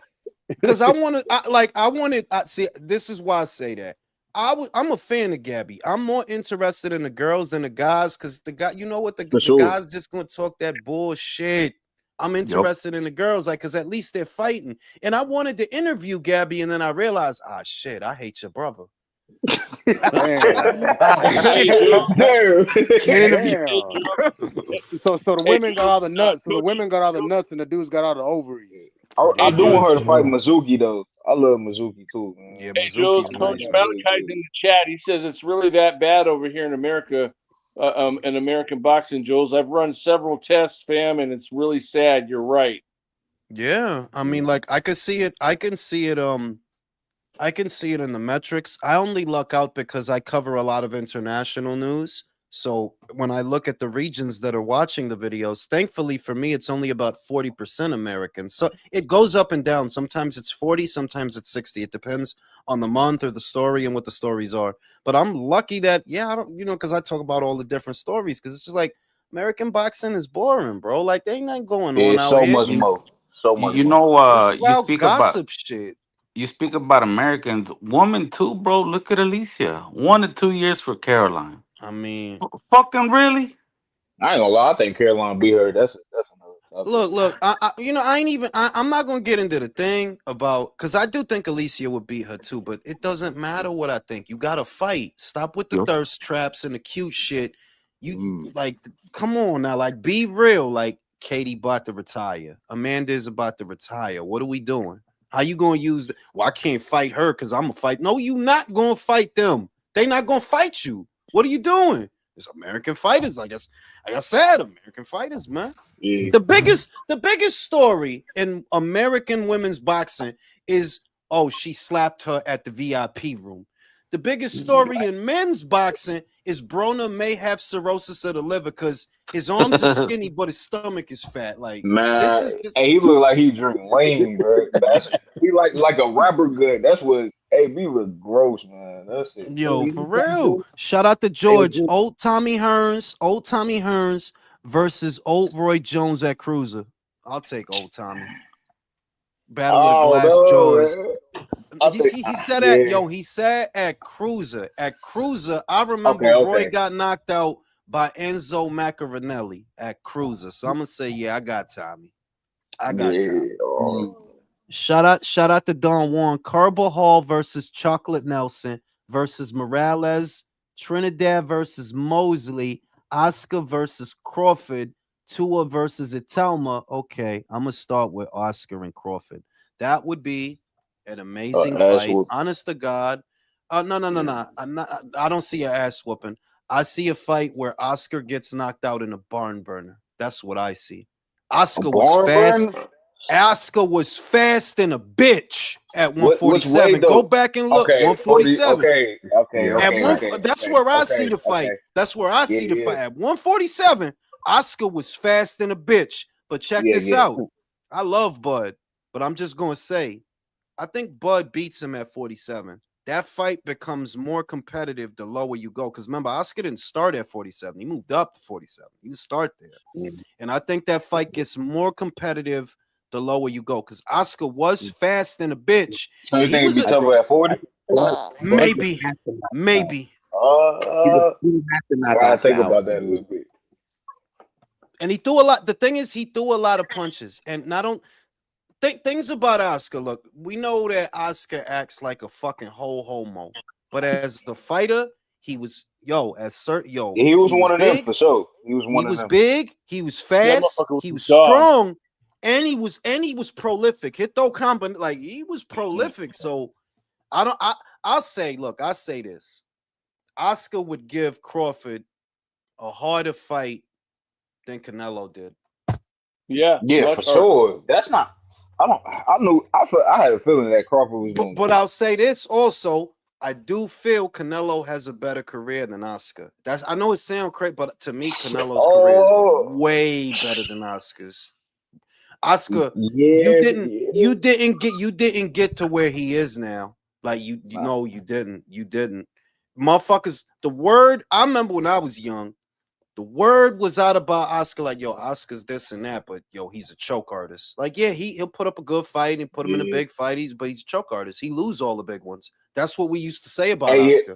S1: Because I see, this is why I say that. I'm a fan of Gabby. I'm more interested in the girls than the guys because the guy, you know what,
S4: For
S1: the
S4: sure.
S1: guys just gonna talk that bullshit. I'm
S5: Yep.
S1: interested in the girls, like, because at least they're fighting. And I wanted to interview Gabby, and then I realized, shit, I hate your brother.
S7: Damn.
S1: Shit.
S4: Damn.
S1: Can't interview.
S7: Damn. So the women got all the nuts. So the women got all the nuts, and the dudes got all the ovaries.
S4: I
S1: Pretty
S4: do want her
S1: much.
S4: to fight Mizuki though. I love Mizuki too, man.
S1: Yeah,
S2: Hey, Jules,
S1: Mizuki's
S2: Coach
S1: nice, man.
S2: Malachi's in the chat. He says it's really that bad over here in America, in American boxing, Jules. I've run several tests, fam, and it's really sad. You're right.
S1: Yeah, I mean, like, I can see it. I can see it in the metrics. I only luck out because I cover a lot of international news. So when I look at the regions that are watching the videos, thankfully for me, it's only about 40% Americans. So it goes up and down. Sometimes it's 40, sometimes it's 60. It depends on the month or the story and what the stories are. But I'm lucky that, yeah, I don't, because I talk about all the different stories because it's just like American boxing is boring, bro. Like, they ain't nothing going
S4: Yeah,
S1: on
S4: it's
S1: out
S4: so
S1: here.
S4: much more. So much
S5: You
S4: more.
S5: know,
S1: It's
S5: you
S1: wild
S5: speak about
S1: gossip shit.
S5: Americans, women too, bro. Look at Alicia, 1 to 2 years for Caroline.
S1: I mean,
S5: Fucking really?
S4: I ain't gonna lie. I think Caroline beat her. That's another topic.
S1: look. I ain't even. I'm not gonna get into the thing about because I do think Alicia would beat her too, but it doesn't matter what I think. You gotta fight. Stop with the
S5: Yep.
S1: thirst traps and the cute shit. You like, come on now, like, be real. Like, Katie about to retire. Amanda is about to retire. What are we doing? How you gonna use? Well, I can't fight her because I'm gonna fight. No, you not gonna fight them. They not gonna fight you. What are you doing? It's American fighters. Like I said, American fighters, man.
S4: Yeah.
S1: The biggest story in American women's boxing is she slapped her at the VIP room. The biggest story in men's boxing is Broner may have cirrhosis of the liver because his arms are skinny, but his stomach is fat. Like
S4: Man,
S1: this.
S4: hey, he look like he drink lean, bro. He like a rubber good. That's what AB was gross, man. That's it.
S1: Yo, for real. Shout out to George. Old Tommy Hearns versus old Roy Jones at Cruiser. I'll take old Tommy. Battle of the Glass Jaws.
S4: Man.
S1: He said that, he said at Cruiser. At Cruiser, I remember Roy got knocked out by Enzo Maccarinelli at Cruiser. So I'm gonna say, I got Tommy. Tommy. Shout out to Don Juan. Carbajal versus Chocolate Nelson versus Morales. Trinidad versus Mosley. Oscar versus Crawford. Tua versus Itelma. Okay, I'm gonna start with Oscar and Crawford. That would be an amazing fight. Honest to God. No. I don't see an ass whooping. I see a fight where Oscar gets knocked out in a barn burner. That's what I see. Oscar was fast. Oscar was fast in a bitch at 147. Go back and look. 147.
S4: Okay.
S1: That's where I see the fight. That's where I see the fight. At 147, Oscar was fast in a bitch. But check this out. I love Bud, but I'm just going to say, I think Bud beats him at 47. That fight becomes more competitive the lower you go. Because remember, Oscar didn't start at 47. He moved up to 47. He didn't start there. And I think that fight gets more competitive the lower you go. Because Oscar was fast in a bitch.
S4: So you think he'd be tougher at 40?
S1: Maybe.
S4: I think about that a little bit.
S1: And he threw a lot. The thing is, he threw a lot of punches. And I don't think things about Oscar. Look, we know that Oscar acts like a fucking whole homo. But as the fighter, he was he was
S4: one of them for sure. He was
S1: big, he was fast, he was strong, and he was prolific. Hit though combo, like he was prolific. So I'll say this. Oscar would give Crawford a harder fight than Canelo did.
S2: Yeah,
S4: for sure. That's not. I had a feeling that Crawford was going.
S1: But I'll say this also. I do feel Canelo has a better career than Oscar. I know it sounds crazy, but to me, Canelo's career is way better than Oscar's. Oscar, you didn't get to where he is now. Like you didn't. Motherfuckers, the word I remember when I was young, the word was out about Oscar, like, Oscar's this and that, but he's a choke artist. Like, he'll put up a good fight and put him in a big fight, but he's a choke artist. He lose all the big ones. That's what we used to say about Oscar.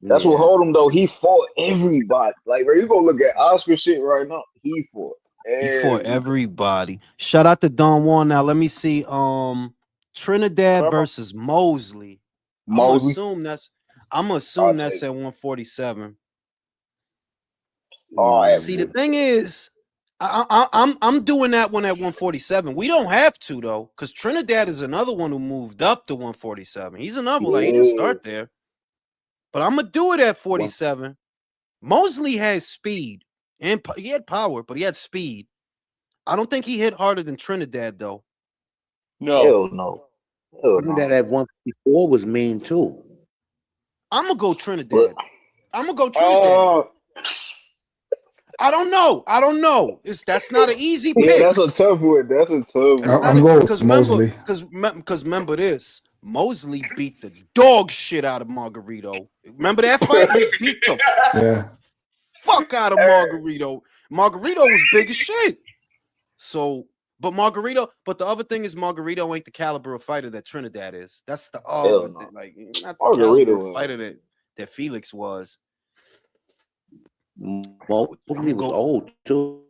S4: That's what hold him though. He fought everybody. Like, bro, you go look at Oscar shit right now. He fought
S1: everybody. Shout out to Don Juan. Now let me see. Trinidad versus Mosley. I'm gonna assume that's at 147. See, the thing is, I'm doing that one at 147. We don't have to though, because Trinidad is another one who moved up to 147. He's another one. Like, he didn't start there, but I'm gonna do it at 47. Mosley has speed and he had power, but he had speed. I don't think he hit harder than Trinidad though.
S4: No.
S3: Trinidad at 154 was mean too.
S1: I'm gonna go Trinidad. I don't know. That's not an easy pick.
S4: Yeah, that's a tough one.
S6: I'm going with Mosley.
S1: Because remember this. Mosley beat the dog shit out of Margarito. Remember that fight? He beat the fuck out of Margarito. Margarito was big as shit. So, but the other thing is Margarito ain't the caliber of fighter that Trinidad is. That's the not the caliber of fighter that Felix was.
S3: Mosley was old too.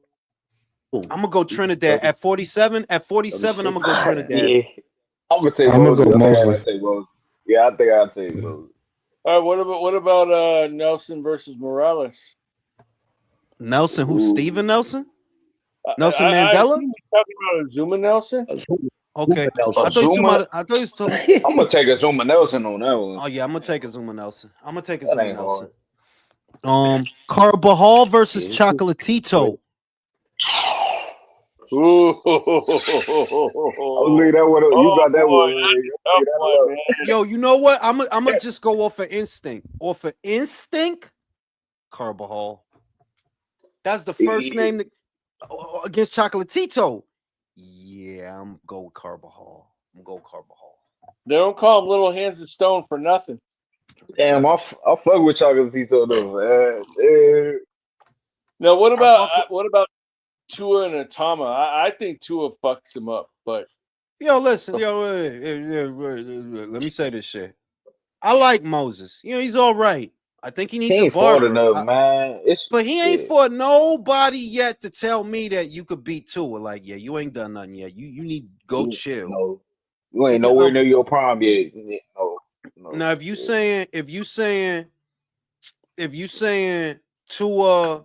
S1: I'm gonna go Trinidad at 47. At 47, I'm gonna go Trinidad.
S4: Yeah. I'm gonna go Mosley. Yeah, I think I'll take Mosley.
S2: All right, what about Nelson versus Morales?
S1: Nelson, who? Steven Nelson? Nelson Mandela?
S2: You talking about Azuma Nelson?
S1: Okay. I thought you was talking.
S4: I'm gonna take Azuma Nelson on that one.
S1: Oh yeah, I'm gonna take Azuma Nelson. Carbajal versus
S4: Yeah, it's just
S1: Chocolatito.
S2: Ooh.
S4: I was leave that one up. You
S2: Oh
S4: got that
S2: boy,
S4: one,
S2: that's
S4: Rig.
S2: a tough
S4: Leave that
S2: one,
S4: alone.
S2: man.
S1: Yo, you know what? I'm gonna just go off of instinct. Off of instinct, Carbajal. That's the first
S4: Yeah.
S1: name that, against Chocolatito. Yeah, I'm go with Carbajal. I'm go with Carbajal.
S2: They don't call him Little Hands of Stone for nothing.
S4: Damn, I fuck with Chocolatito though, man. Yeah.
S2: Now,
S1: I fuck with.
S2: what about Tua and Atama? I think Tua fucks him up, but
S1: Yo, listen, let me say this shit. I like Moses. You know, he's all right. I think he
S4: He
S1: needs a
S4: ain't fought
S1: barber.
S4: enough, man. It's
S1: But he ain't
S4: yeah.
S1: fought nobody yet to tell me that you could beat Tua. Like, yeah, you ain't done nothing yet. You need to go chill.
S4: No, you ain't nowhere near your prime yet. No, no.
S1: Now, if you saying Tua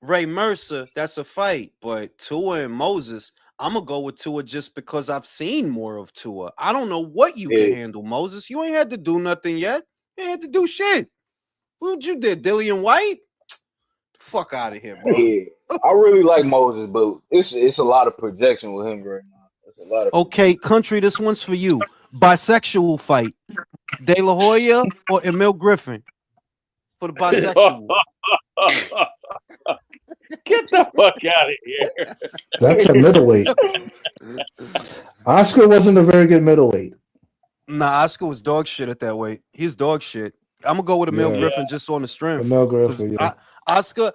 S1: Ray Mercer, that's a fight. But Tua and Moses, I'm gonna go with Tua just because I've seen more of Tua. I don't know what you can
S4: Yeah,
S1: handle, Moses. You ain't had to do nothing yet. You ain't had to do shit. What you did, Dillian White? Fuck out of here, bro.
S4: yeah. I really like Moses, but it's a lot of projection with him right now. It's a lot of
S1: Okay,
S4: projection.
S1: country, this one's for you. Bisexual fight. De La Hoya or Emil Griffin for the bisexual.
S2: get the fuck out of here.
S6: That's a middleweight. Oscar wasn't a very good middleweight.
S1: Nah, Oscar was dog shit at that weight. He's dog shit. I'm gonna go with Emil
S6: Yeah,
S2: Yeah,
S1: Griffin just on the strength.
S6: Mel
S1: Because
S6: Griffin. Yeah,
S1: Oscar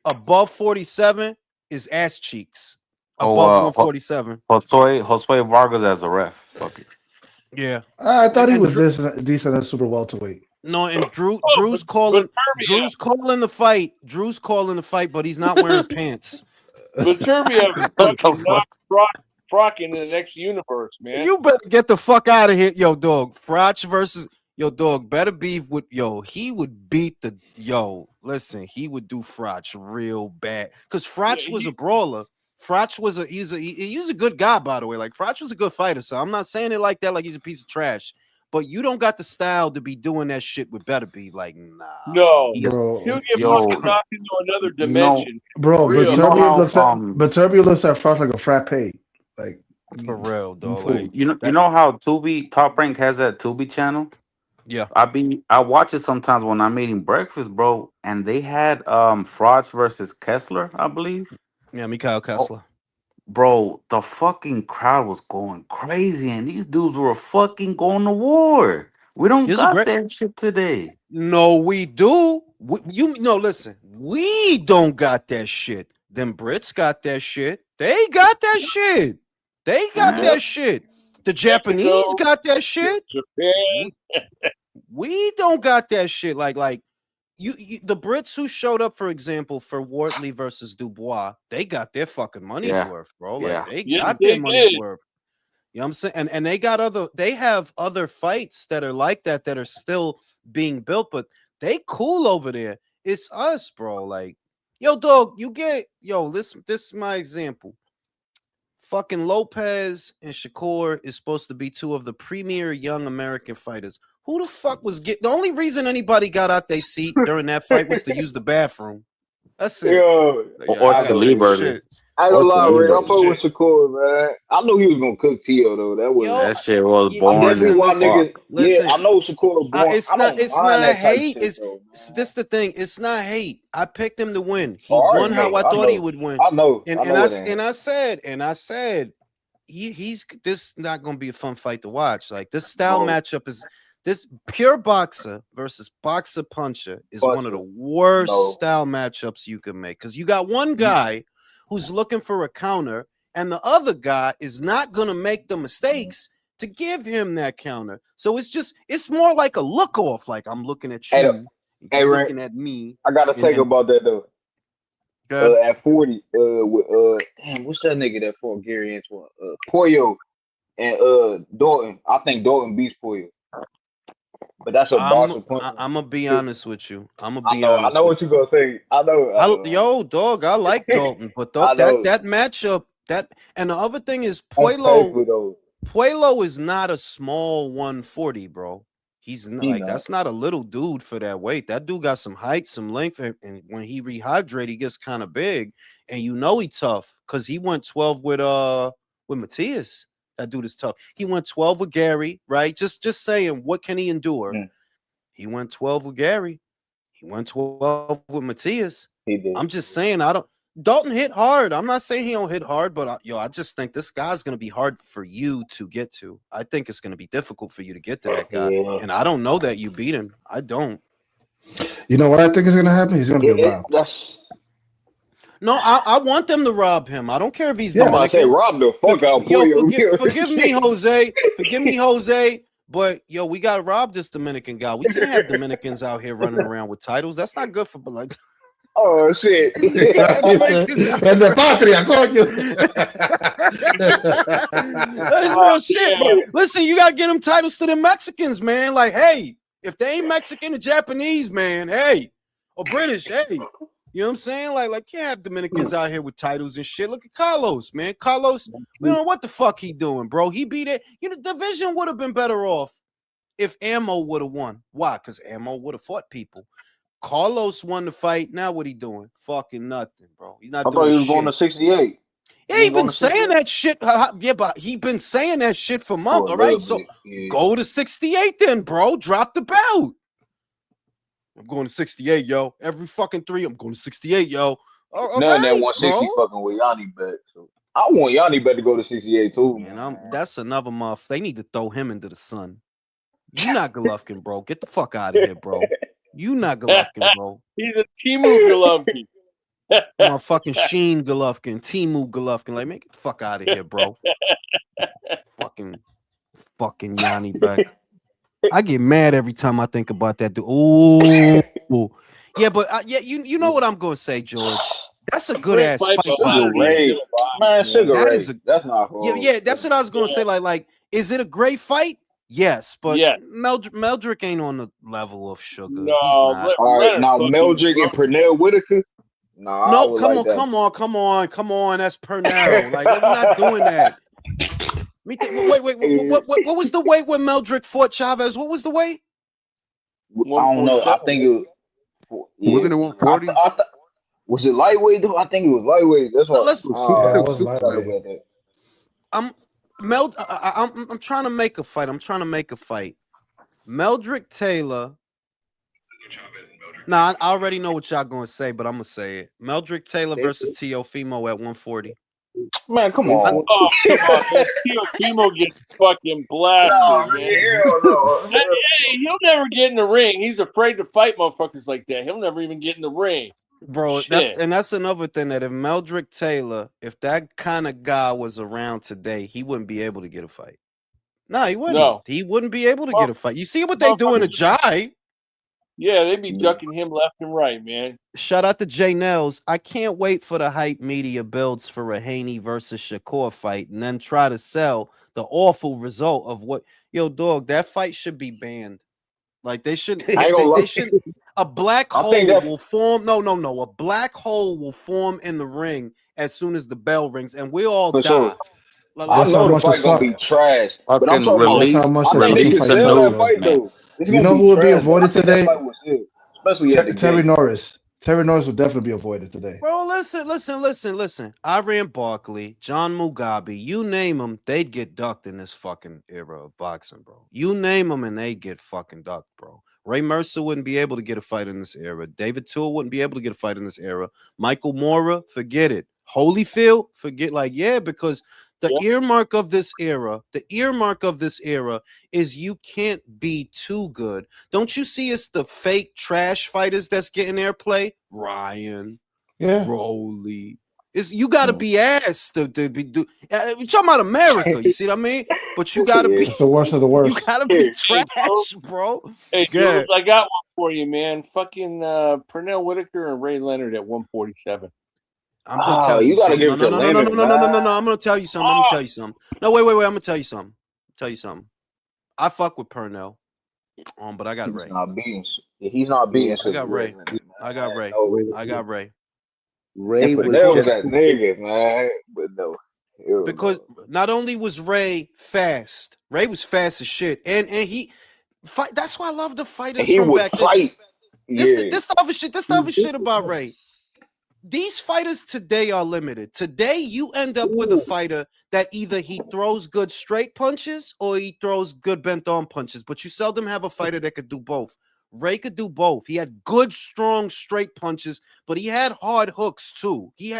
S1: above 47 is ass cheeks.
S5: Oh,
S1: Above 147.
S5: Josue Vargas as a ref. Fuck it.
S1: Yeah.
S6: I thought he
S1: And
S6: was decent at super welterweight.
S1: no, and
S2: Oh, but
S1: Drew's calling the fight. Drew's calling the fight, but he's not wearing pants.
S2: Turbiev is
S5: What the
S2: fucking
S5: fuck?
S2: not frocking in the next universe, man.
S1: You better get the fuck out of here, yo, dog. Frotch versus yo, dog. Better be with yo. He would beat the yo. Listen, he would do Frotch real bad because
S2: Yeah,
S1: Frotch was a brawler. Frotch was he was a good guy, by the way. Like Frotch was a good fighter. So I'm not saying it like that, like he's a piece of trash. But you don't got the style to be doing that shit with Better Be. Like, nah,
S2: no,
S1: he's
S2: he'll
S6: Bro,
S2: get
S1: he's
S2: fucking
S5: Yo,
S1: gonna
S2: knocked into another
S5: you know,
S2: dimension.
S6: bro, but
S2: Real.
S5: you know
S6: Turbia
S5: how
S6: looks at Frost like a frappe. Like
S1: for real,
S6: I'm
S1: dog.
S6: cool.
S1: Like
S5: you
S1: that,
S5: know how Tubi Top Rank has that Tubi channel.
S1: yeah,
S5: I watch it sometimes when I'm eating breakfast, bro, and they had Frauds versus Kessler, I believe.
S1: yeah, Mikhail
S5: Oh,
S1: Kessler.
S5: bro, the fucking crowd was going crazy, and these dudes were fucking going to war. We don't
S1: Here's a
S5: got
S1: great.
S5: that shit today.
S1: No, we do. You no, listen. We don't got that shit. Them Brits got that shit. They got that shit. They got
S5: Eh?
S2: Yep.
S1: that shit. The
S2: Mexico,
S1: Japanese got that shit.
S2: Japan.
S1: We, we don't got that shit. Like the Brits who showed up, for example, for Wortley versus Dubois, they got their fucking money's
S5: Yeah,
S1: worth, bro. Like
S5: yeah.
S1: they
S2: Yes,
S1: got their
S2: they
S1: money's
S2: did.
S1: worth. You know what I'm saying? And they have other fights that are like that are still being built, but they cool over there. It's us, bro. Like, yo, dog, this is my example. Fucking Lopez and Shakur is supposed to be two of the premier young American fighters. Who the fuck was the only reason anybody got out their seat during that fight was to use the bathroom. That's it.
S4: Yo,
S1: Like, yeah,
S5: Or
S1: I
S4: I
S5: to
S1: gotta
S4: know.
S1: take
S5: leave
S1: a
S5: early.
S1: shit.
S4: I ain't
S5: Or
S4: gonna
S5: to
S4: lie,
S1: Gotta
S5: leave
S4: Ray. I
S1: take a
S5: early.
S4: fuck with
S1: shit.
S4: Shakur, man. I knew he was gonna cook Tio though. That was.
S1: Yo,
S5: That shit was
S4: I'm
S5: boring
S4: definitely
S5: as
S4: why
S1: listen,
S4: niggas.
S5: fuck.
S4: Yeah,
S1: listen.
S4: I know Shakur born. I don't
S1: It's
S4: mind
S1: not
S4: that type
S1: hate.
S4: shit though, man.
S1: This the thing. It's not hate. I picked him to win.
S4: Oh,
S1: He
S4: I
S1: won
S4: already
S1: how
S4: know.
S1: I
S4: I
S1: thought he
S4: know.
S1: would win.
S4: I know.
S1: And
S4: I
S1: and
S4: know
S1: I
S4: it ain't.
S1: and I said he's this not going to be a fun fight to watch. Like this style
S4: No,
S1: matchup is this pure boxer versus boxer puncher is one of the
S4: Puncher.
S1: worst
S4: No.
S1: style matchups you can make because you got one guy who's looking for a counter and the other guy is not going to make the mistakes to give him that counter. So it's more like a look off. Like I'm looking at
S4: Hey,
S1: you,
S4: hey,
S1: you
S4: Ray.
S1: looking at me,
S4: I gotta
S1: and
S4: take about that though.
S1: good.
S4: At 40, with damn, what's that nigga that fought Gary Antoine? Poyo and Dalton. I think Dalton beats Poyo, but that's a boxer puncher.
S1: I'm gonna be
S4: Shit.
S1: honest with you. I'm gonna
S4: I
S1: be
S4: know. I
S1: honest
S4: know
S1: with
S4: what
S1: you.
S4: you gonna say. I know. I know. I
S1: Yo, dog, I like
S4: know.
S1: Dalton, but
S4: I know.
S1: that matchup and the other thing is
S4: On paper though.
S1: Puelo is not a small 140, bro. He's
S4: He
S1: like,
S4: not.
S1: that's not a little dude for that weight. That dude got some height, some length, and when he rehydrate, he gets kind of big. And you know he tough because he went 12 with Matthias. That dude is tough. He went 12 with Gary, right? Just saying, what can he endure?
S4: Mm,
S1: He went 12 with Gary. He went 12 with Matthias.
S4: he did.
S1: I'm just saying, I don't. Dalton hit hard. I'm not saying he don't hit hard, but I just think this guy's gonna be hard for you to get to. I think it's gonna be difficult for you to get to that guy,
S4: Yeah.
S1: and I don't know that you beat him. I don't.
S6: You know what I think is gonna happen? He's gonna get robbed.
S4: That's.
S1: No, I want them to rob him. I don't care if he's
S6: Yeah.
S4: I'm about to say,
S1: Dominican.
S4: rob the fuck out
S1: Forgive me, Jose. Forgive me, Jose. But yo, we gotta rob this Dominican guy. We can't have Dominicans out here running around with titles. That's not good for like.
S4: Oh shit.
S6: And the patria, coño.
S1: That's real shit. But listen, you gotta get them titles to the Mexicans, man. Like, hey, if they ain't Mexican or Japanese, man, hey, or British, hey, you know what I'm saying? Like you have Dominicans out here with titles and shit. Look at Carlos, man. Carlos, we don't know what the fuck he doing, bro. He beat it. You know, division would have been better off if Ammo would have won. Why? Because Ammo would have fought people. Carlos won the fight. Now what he doing? Fucking nothing, bro. He's not
S4: I thought
S1: doing
S4: he was
S1: shit.
S4: going to 68.
S1: Yeah, he been saying that shit. Yeah, but he been saying that shit for months. All right, so go to 68 then, bro. Drop the belt. I'm going to 68, yo. Every fucking 3, I'm going to 68, yo. All
S4: None that
S1: right,
S4: 160
S1: bro.
S4: fucking with Yanni bet. So I want Yanni bet to go to 68 too.
S1: And that's another muff. They need to throw him into the sun. You not Golovkin, bro. Get the fuck out of here, bro. You not Golovkin, bro.
S2: He's a Timu Golovkin.
S1: Motherfucking Sheen Golovkin, Timu Golovkin. Like, man, get the fuck out of here, bro. fucking Yanni back. I get mad every time I think about that dude. Ooh. Yeah, but you know what I'm going to say, George. That's a good ass fight, by the way.
S4: Man, Sugar
S1: That
S4: Ray.
S1: is
S4: That's not hard.
S1: Yeah, that's what I was going to say. Like, is it a great fight? Yes, but Meldrick ain't on the level of Sugar.
S2: No,
S1: he's not.
S4: All right, now Meldrick and Pernell Whitaker. Nah,
S1: no, come on. That's Pernell. Like, we're not doing that. Wait. What was the weight when Meldrick fought Chavez? What was the weight?
S4: I don't know. I think it was.
S7: Wasn't it 140?
S4: Was it lightweight? I think it was lightweight. That's what.
S6: It was lightweight.
S1: I'm trying to make a fight. Meldrick Taylor. Nah, I already know what y'all gonna say, but I'm gonna say it. Meldrick Taylor versus Teofimo at 140.
S4: Man, come on.
S2: Oh, come on. Teofimo gets fucking blasted, man. Hey, he'll never get in the ring. He's afraid to fight motherfuckers like that. He'll never even get in the ring.
S1: Bro, that's another thing, that if Meldrick Taylor, if that kind of guy was around today, he wouldn't be able to get a fight. No, he wouldn't.
S2: No.
S1: He wouldn't be able to get a fight. You see what they do in a Jai?
S2: Yeah, they be ducking him left and right, man.
S1: Shout out to Jay Nels. I can't wait for the hype media builds for a Haney versus Shakur fight and then try to sell the awful result of what. Yo, dog, that fight should be banned. Like, they shouldn't. They should. A black hole will form. No. A black hole will form in the ring as soon as the bell rings, and we all die.
S4: Sure. I know the fight gonna be trash, but I'm talking
S5: release
S4: the news, man.
S6: You know who would be avoided today?
S4: Especially
S6: Terry Norris. Terry Norris will definitely be avoided today.
S1: Bro, listen. Iran Barkley, John Mugabe, you name them, they'd get ducked in this fucking era of boxing, bro. You name them and they'd get fucking ducked, bro. Ray Mercer wouldn't be able to get a fight in this era. David Toole wouldn't be able to get a fight in this era. Michael Mora, forget it. Holyfield, forget, because the earmark of this era is you can't be too good. Don't you see it's the fake trash fighters that's getting airplay? Ryan, Rolly. You got to be ass to be do. We're talking about America, you see what I mean? But you got to be.
S6: It's the worst of the worst.
S1: You got to be trash, bro.
S2: Hey, George, I got one for you, man. Fucking Pernell Whitaker and Ray Leonard at 147.
S1: I'm gonna tell you something. No. I'm gonna tell you something. No, wait. I'm gonna tell you something. I fuck with Pernell, but I got Ray.
S4: He's not beating.
S1: I got Ray. I got Ray.
S3: Ray was
S4: that nigga, man. But no.
S1: Because not only was Ray fast, Ray was fast as shit, and he Fight. That's why I love the
S4: And
S1: fighters
S4: he
S1: from
S4: would
S1: back then.
S4: fight.
S1: This
S4: Yeah.
S1: this the other shit. This the other shit about Ray. These fighters today are limited. Today, you end up with a
S4: Ooh.
S1: fighter that either he throws good straight punches or he throws good bent arm punches, but you seldom have a fighter that could do both. Ray could do both. He had good, strong, straight punches, but he had hard hooks too. He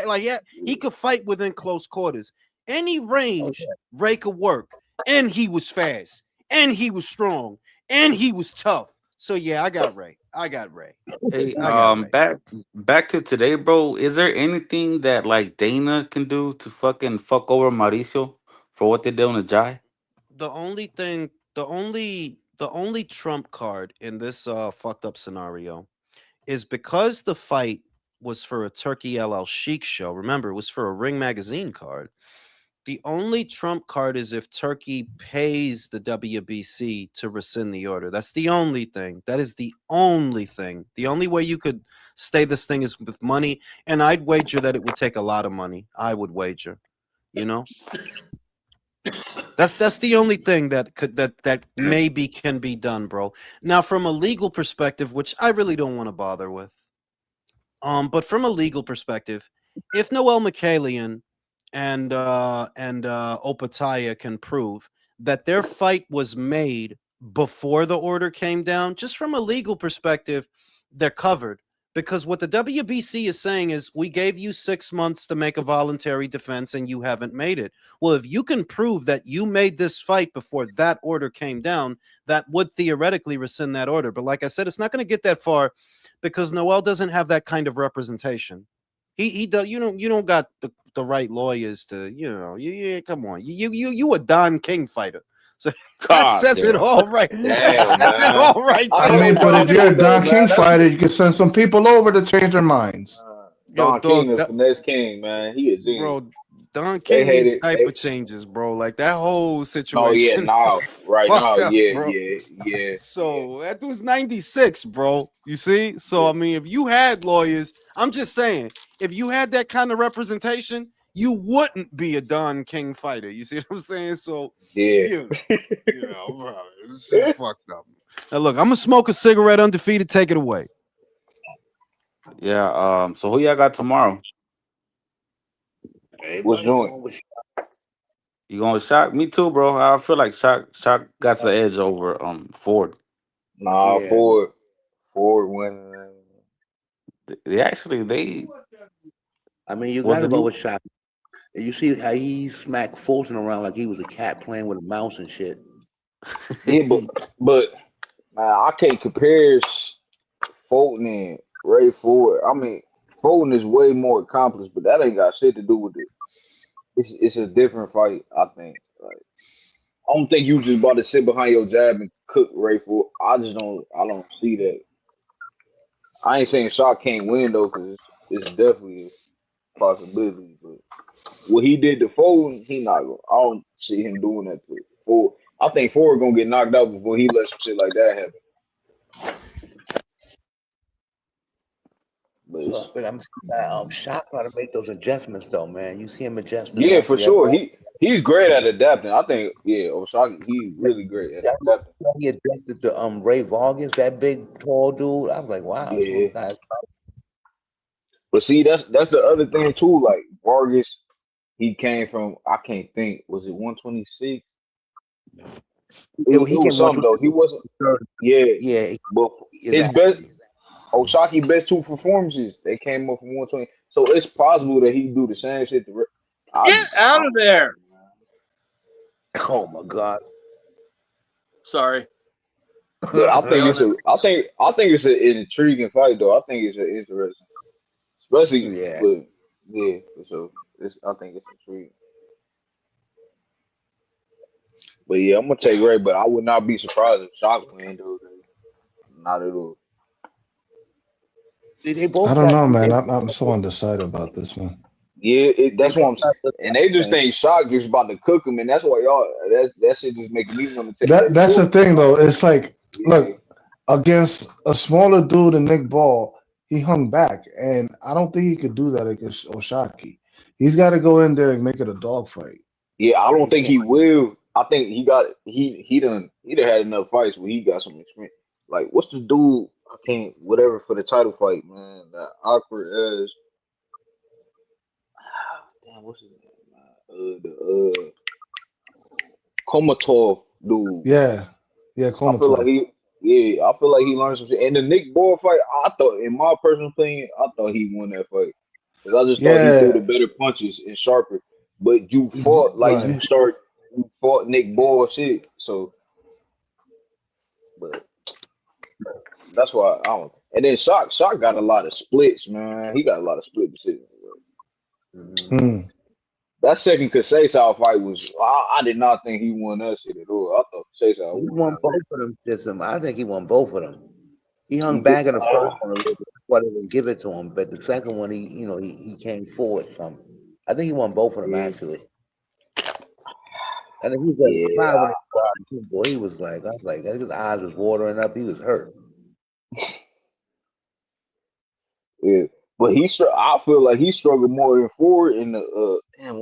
S1: could fight within close quarters. Any range, Ray could work, and he was fast, and he was strong, and he was tough. So yeah, I got Ray.
S5: Hey,
S1: I got Ray.
S5: back to today, bro. Is there anything that like Dana can do to fucking fuck over Mauricio for what they did on the Jai?
S1: The only thing, the only trump card in this fucked up scenario is because the fight was for a Turkey LL Chic show. Remember, it was for a Ring Magazine card. The only trump card is if Turkey pays the WBC to rescind the order. That's the only thing. That is the only thing. The only way you could stay this thing is with money, and I'd wager that it would take a lot of money. I would wager, you know. That's the only thing that maybe can be done, bro. Now, from a legal perspective, which I really don't want to bother with, but from a legal perspective, if Noel Mikhalian and Opataya can prove that their fight was made before the order came down, just from a legal perspective, they're covered. Because what the WBC is saying is, we gave you 6 months to make a voluntary defense and you haven't made it. Well, if you can prove that you made this fight before that order came down, that would theoretically rescind that order. But like I said, it's not going to get that far because Noel doesn't have that kind of representation. He does. You don't got the right lawyers to, come on. You a Don King fighter. So that
S5: God
S1: says it
S5: damn.
S1: all right. That
S4: Damn,
S1: says it
S4: man.
S1: all right
S4: I
S6: I
S1: there.
S6: mean,
S4: know
S6: but
S4: Don
S6: if you're a
S4: King
S6: Don
S4: though,
S6: King
S4: man. That's
S6: fighter, you can send some people over to change their minds.
S1: Yo,
S4: Don King,
S1: dog,
S4: the finesse king, man. He a genius.
S1: bro, Don
S4: They
S1: King
S4: hate
S1: needs
S4: it.
S1: diaper changes, bro. Like that whole
S4: No, yeah,
S1: situation
S4: now, right now,
S1: fucked up,
S4: yeah,
S1: bro.
S4: yeah, yeah, yeah,
S1: So that dude's 96, bro. You see? So I mean, if you had lawyers, I'm just saying, if you had that kind of representation, you wouldn't be a Don King fighter. You see what I'm saying? So
S4: yeah,
S1: you, bro, it's just fucked up. Now look, I'm gonna smoke a cigarette undefeated. Take it away.
S5: Yeah. So who y'all got tomorrow?
S4: What's
S3: Everybody
S4: joint?
S3: going with
S5: You going with Shock? Me too, bro. I feel like Shock got the edge over Ford.
S4: Nah,
S3: yeah.
S4: Ford winning.
S5: They actually they
S3: I mean, you
S5: was
S3: got to
S5: the
S3: go
S5: new
S3: with Shaq. And you see how he smacked Fulton around like he was a cat playing with a mouse and shit.
S4: Yeah, but I can't compare Fulton and Ray Ford. I mean, Fulton is way more accomplished, but that ain't got shit to do with it. It's a different fight, I think. Like, I don't think you just about to sit behind your jab and cook Ray Ford. I don't see that. I ain't saying Shock can't win though, because it's definitely a possibility. But what he did to Foden, he not going. I don't see him doing that to Ford. I think Ford gonna get knocked out before he lets some shit like that happen. But
S3: But I'm Shaq got to make those adjustments though, man. You see him adjusting
S4: yeah, for
S3: after that
S4: sure,
S3: ball.
S4: he's great at adapting. I think Osaka, he's really great at
S3: That
S4: adapting.
S3: he adjusted to Ray Vargas, that big tall dude. I was like, wow, this
S4: Yeah,
S3: little guy.
S4: but see, that's the other thing too. Like Vargas, he came from I can't think. Was it 126?
S3: He
S4: It
S3: came
S4: was
S3: one
S4: something
S3: two
S4: though. He wasn't. Yeah,
S3: yeah,
S4: but his best
S3: exactly.
S4: Osaki best two performances they came up from 120. So it's possible that he do the same shit. I
S2: Get
S4: I
S2: out of
S4: don't
S2: there.
S4: know, man.
S3: Oh my God.
S2: Sorry.
S4: But I think
S2: Yelling
S4: it's
S2: at
S4: a I think it's an intriguing fight though. I think it's an interesting, especially
S3: Yeah.
S4: but yeah. So I think it's intriguing. But yeah, I'm gonna take Ray, but I would not be surprised if Shock win though. Not at all.
S3: They
S6: I
S3: both
S6: don't
S3: got
S6: know, man.
S3: they,
S6: I'm so undecided about this one.
S4: Yeah,
S3: they
S4: that's what
S3: both
S4: I'm saying.
S3: got good
S4: And they just
S3: things.
S4: think Shock just about to cook him, and that's why y'all that shit just making me want to take Ray
S6: That's the
S4: Ford.
S6: thing, though. It's like,
S4: Yeah,
S6: look, against a smaller dude than Nick Ball, he hung back, and I don't think he could do that against Oshaki. He's got to go in there and make it a dogfight.
S4: yeah. I
S3: Yeah,
S4: don't
S3: he
S4: think
S3: can't.
S4: he will. I think he done had enough fights where he got some experience. Like what's the dude? I can't whatever for the title fight, man. That awkward as damn what's his name? The Komatov dude.
S6: Yeah, yeah,
S4: I feel like
S6: Komatov.
S4: I feel like he learned some shit. And the Nick Boyle fight, I thought, in my personal opinion, I thought he won that fight because I just thought he threw the
S6: Yeah,
S4: better punches and sharper. But you fought like
S6: right.
S4: you fought Nick Boyle shit. So, but that's why I don't. And then Shock got a lot of splits, man. He got a lot of split decisions.
S3: Mhm.
S6: Hmm.
S4: That second Kasei fight was, I did not think he won that shit at all. I thought Kasei
S3: He
S4: would
S3: won
S4: have
S3: both of them. System. I think he won both of them. He hung
S4: won that.
S3: back in the first one a little bit. That's why they didn't give it to him. But the second one, he came forward some. I think he won both of them
S4: Yeah,
S3: actually. And he was ready to cry
S4: yeah,
S3: when he cried too, boy. He was like, I was like, his eyes was watering up. He was hurt.
S4: yeah. But I feel like he struggled more in forward in the damn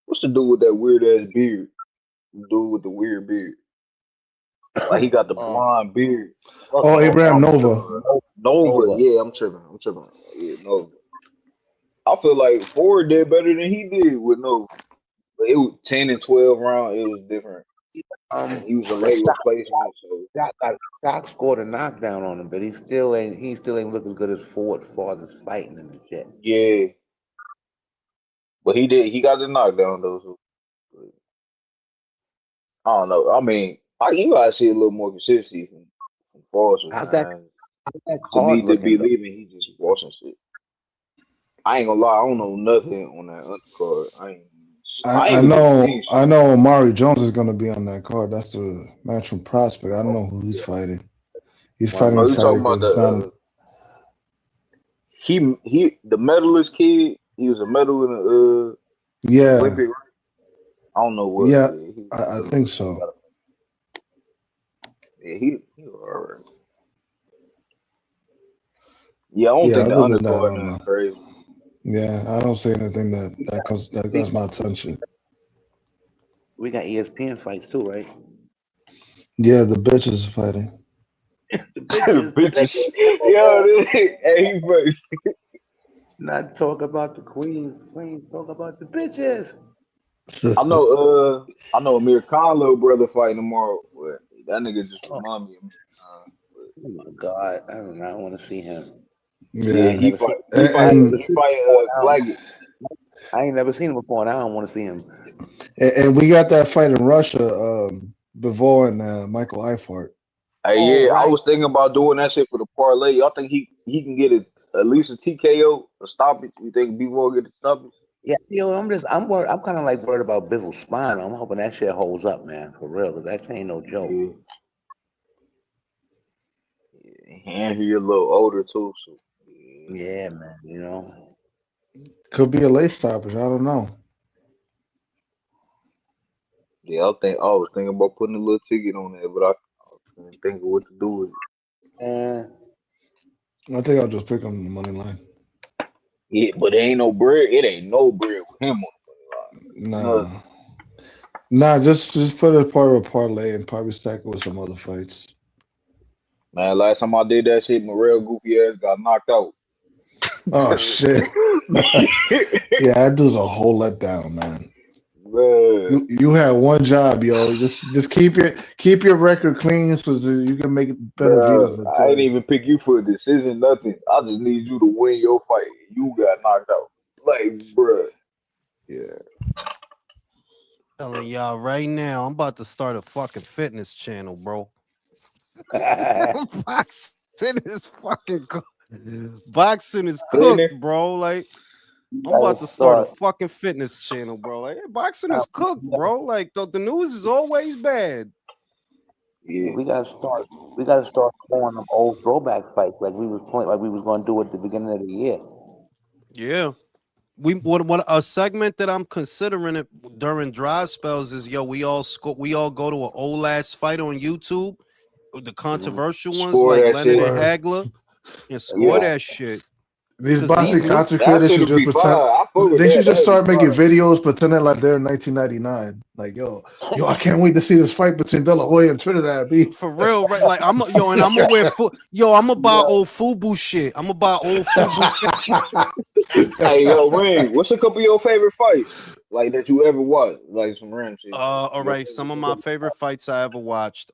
S4: what's the dude with that weird ass beard? The dude with the weird beard. Like he got the
S3: um,
S4: blonde beard. Fuck
S6: Oh,
S4: him.
S6: Abraham
S4: I'm
S6: Nova.
S4: tripping. Nova.
S3: over.
S4: Yeah, I'm tripping. I'm tripping. Yeah, Nova. I feel like Ford did better than he did with Nova. But it was 10 and 12 round. It was different. And he was a
S3: But
S4: late replacement. So
S3: Shock scored a knockdown on him, but he still ain't looking good as Ford fathers fighting and shit.
S4: yeah. But he got the knockdown though. So I don't know. I mean, you gotta see a little more consistency from Foster,
S3: How's that
S4: man.
S3: how's that
S4: To
S3: card
S4: me, to
S3: looking though?
S4: believe in he just watching shit. I ain't gonna lie, I don't know nothing on that undercard. I
S6: I
S4: ain't really
S6: know
S4: seen
S6: I
S4: shit.
S6: know Amari Jones is gonna be on that card. That's the match from Prospect. I don't know who he's fighting. He's
S3: Marty
S6: fighting a
S4: Oh, you
S6: fighter
S4: talking about
S6: that's not.
S4: the medalist kid? He was a medal in the
S6: Yeah,
S4: Olympic. Right? I don't know what.
S6: yeah,
S4: Yeah, he was a
S6: I
S4: medalist.
S6: think so.
S4: Yeah, he was alright. Yeah, I don't
S6: Yeah.
S4: think the
S6: Other than that, I
S4: undercard
S6: don't
S4: nothing
S6: know.
S4: crazy.
S6: Yeah, I don't see anything that
S3: We
S6: grabs my attention.
S3: we got ESPN fights too, right?
S6: Yeah, the bitches is fighting.
S3: The bitches today.
S4: Bitches, yo, hey, he funny.
S3: Not talk about the queens. Queens talk about the bitches.
S4: I know Amir Khan little brother fighting tomorrow. But that nigga just
S3: Oh,
S4: remind me of Amir Khan. But
S3: oh my God. I do not want to see him. I
S4: yeah,
S3: ain't
S6: Yeah,
S3: never seen I ain't never
S6: and
S4: he
S3: seen him
S4: fight
S3: before. And
S4: Claggett.
S3: I ain't never seen him before and I don't want to see him.
S6: and we got that fight in Russia, Bivol and Michael Eifert.
S4: Hey,
S3: Oh,
S4: yeah, I
S3: right.
S4: was thinking about doing that shit for the parlay. I think he can get at least a TKO, a stoppage. You think B will get a stoppage?
S3: Yeah, I'm worried. I'm kind of like worried about Biffle's spine. I'm hoping that shit holds up, man, for real, because that shit ain't no joke.
S4: Yeah, yeah. And he a little older too, so yeah.
S3: Yeah, man, you know.
S6: Could be a late stoppage. I don't know.
S4: Yeah, I was thinking about putting a little ticket on there, but I couldn't think of what to do with it.
S3: Uh,
S6: I think I'll just pick on the money line.
S4: Yeah, but it ain't no bread. It ain't no bread with him on the money line.
S6: Nah, nah, just put it as part of a parlay and probably stack it with some other fights.
S4: Man, last time I did that shit, Morel goofy ass got knocked out.
S6: Oh shit. Yeah, that dude's a whole letdown, man.
S4: Man,
S6: You had one job, yo. Just keep your record clean so that you can make Benavidez
S4: bro,
S6: look
S4: I ain't
S6: good.
S4: even pick you for a decision, nothing. I just need you to win your fight. You got knocked out. Like, bro.
S6: Yeah.
S1: Telling y'all right now, I'm about to start a fucking fitness channel, bro. Boxing is fucking boxing is
S4: Cleaner.
S1: cooked, bro. Like
S3: you
S1: I'm
S3: gotta
S1: about to start a
S3: start.
S1: fucking fitness channel, bro. Like boxing
S3: uh,
S1: is cooked,
S3: We gotta,
S1: bro. Like the news is always bad.
S4: Yeah.
S3: we gotta start. We gotta start throwing them old throwback fights like we was gonna do at the beginning of the year.
S1: Yeah. What a segment that I'm considering it during dry spells is we all go to an old ass fight on YouTube, the
S3: Hmm.
S1: controversial ones
S4: Score
S1: like
S4: that
S1: Leonard
S4: shit.
S1: and
S6: Word.
S1: Hagler, and score
S4: Yeah.
S3: Yeah,
S1: that shit.
S6: These
S1: 'Cause
S6: boxing
S1: these new
S6: content
S4: That
S6: creators should
S4: should
S6: just
S4: be fine.
S6: pretend.
S4: I fuck with
S6: They
S4: that.
S6: should just
S4: That'd be
S6: start making
S4: fine.
S6: videos pretending like they're in 1999. Like, yo, I can't wait to see this fight between De La Hoya and Trinidad. B.
S1: for real, right? Like I'm yo, and I'm gonna wear I'm gonna buy
S4: Yeah.
S1: old Fubu shit. I'm gonna buy old Fubu.
S4: Hey, yo, Ring, what's a couple of your favorite fights? Like that you ever watched? Like some random shit.
S1: All
S4: Your
S1: right. Some of my favorite fights I ever watched.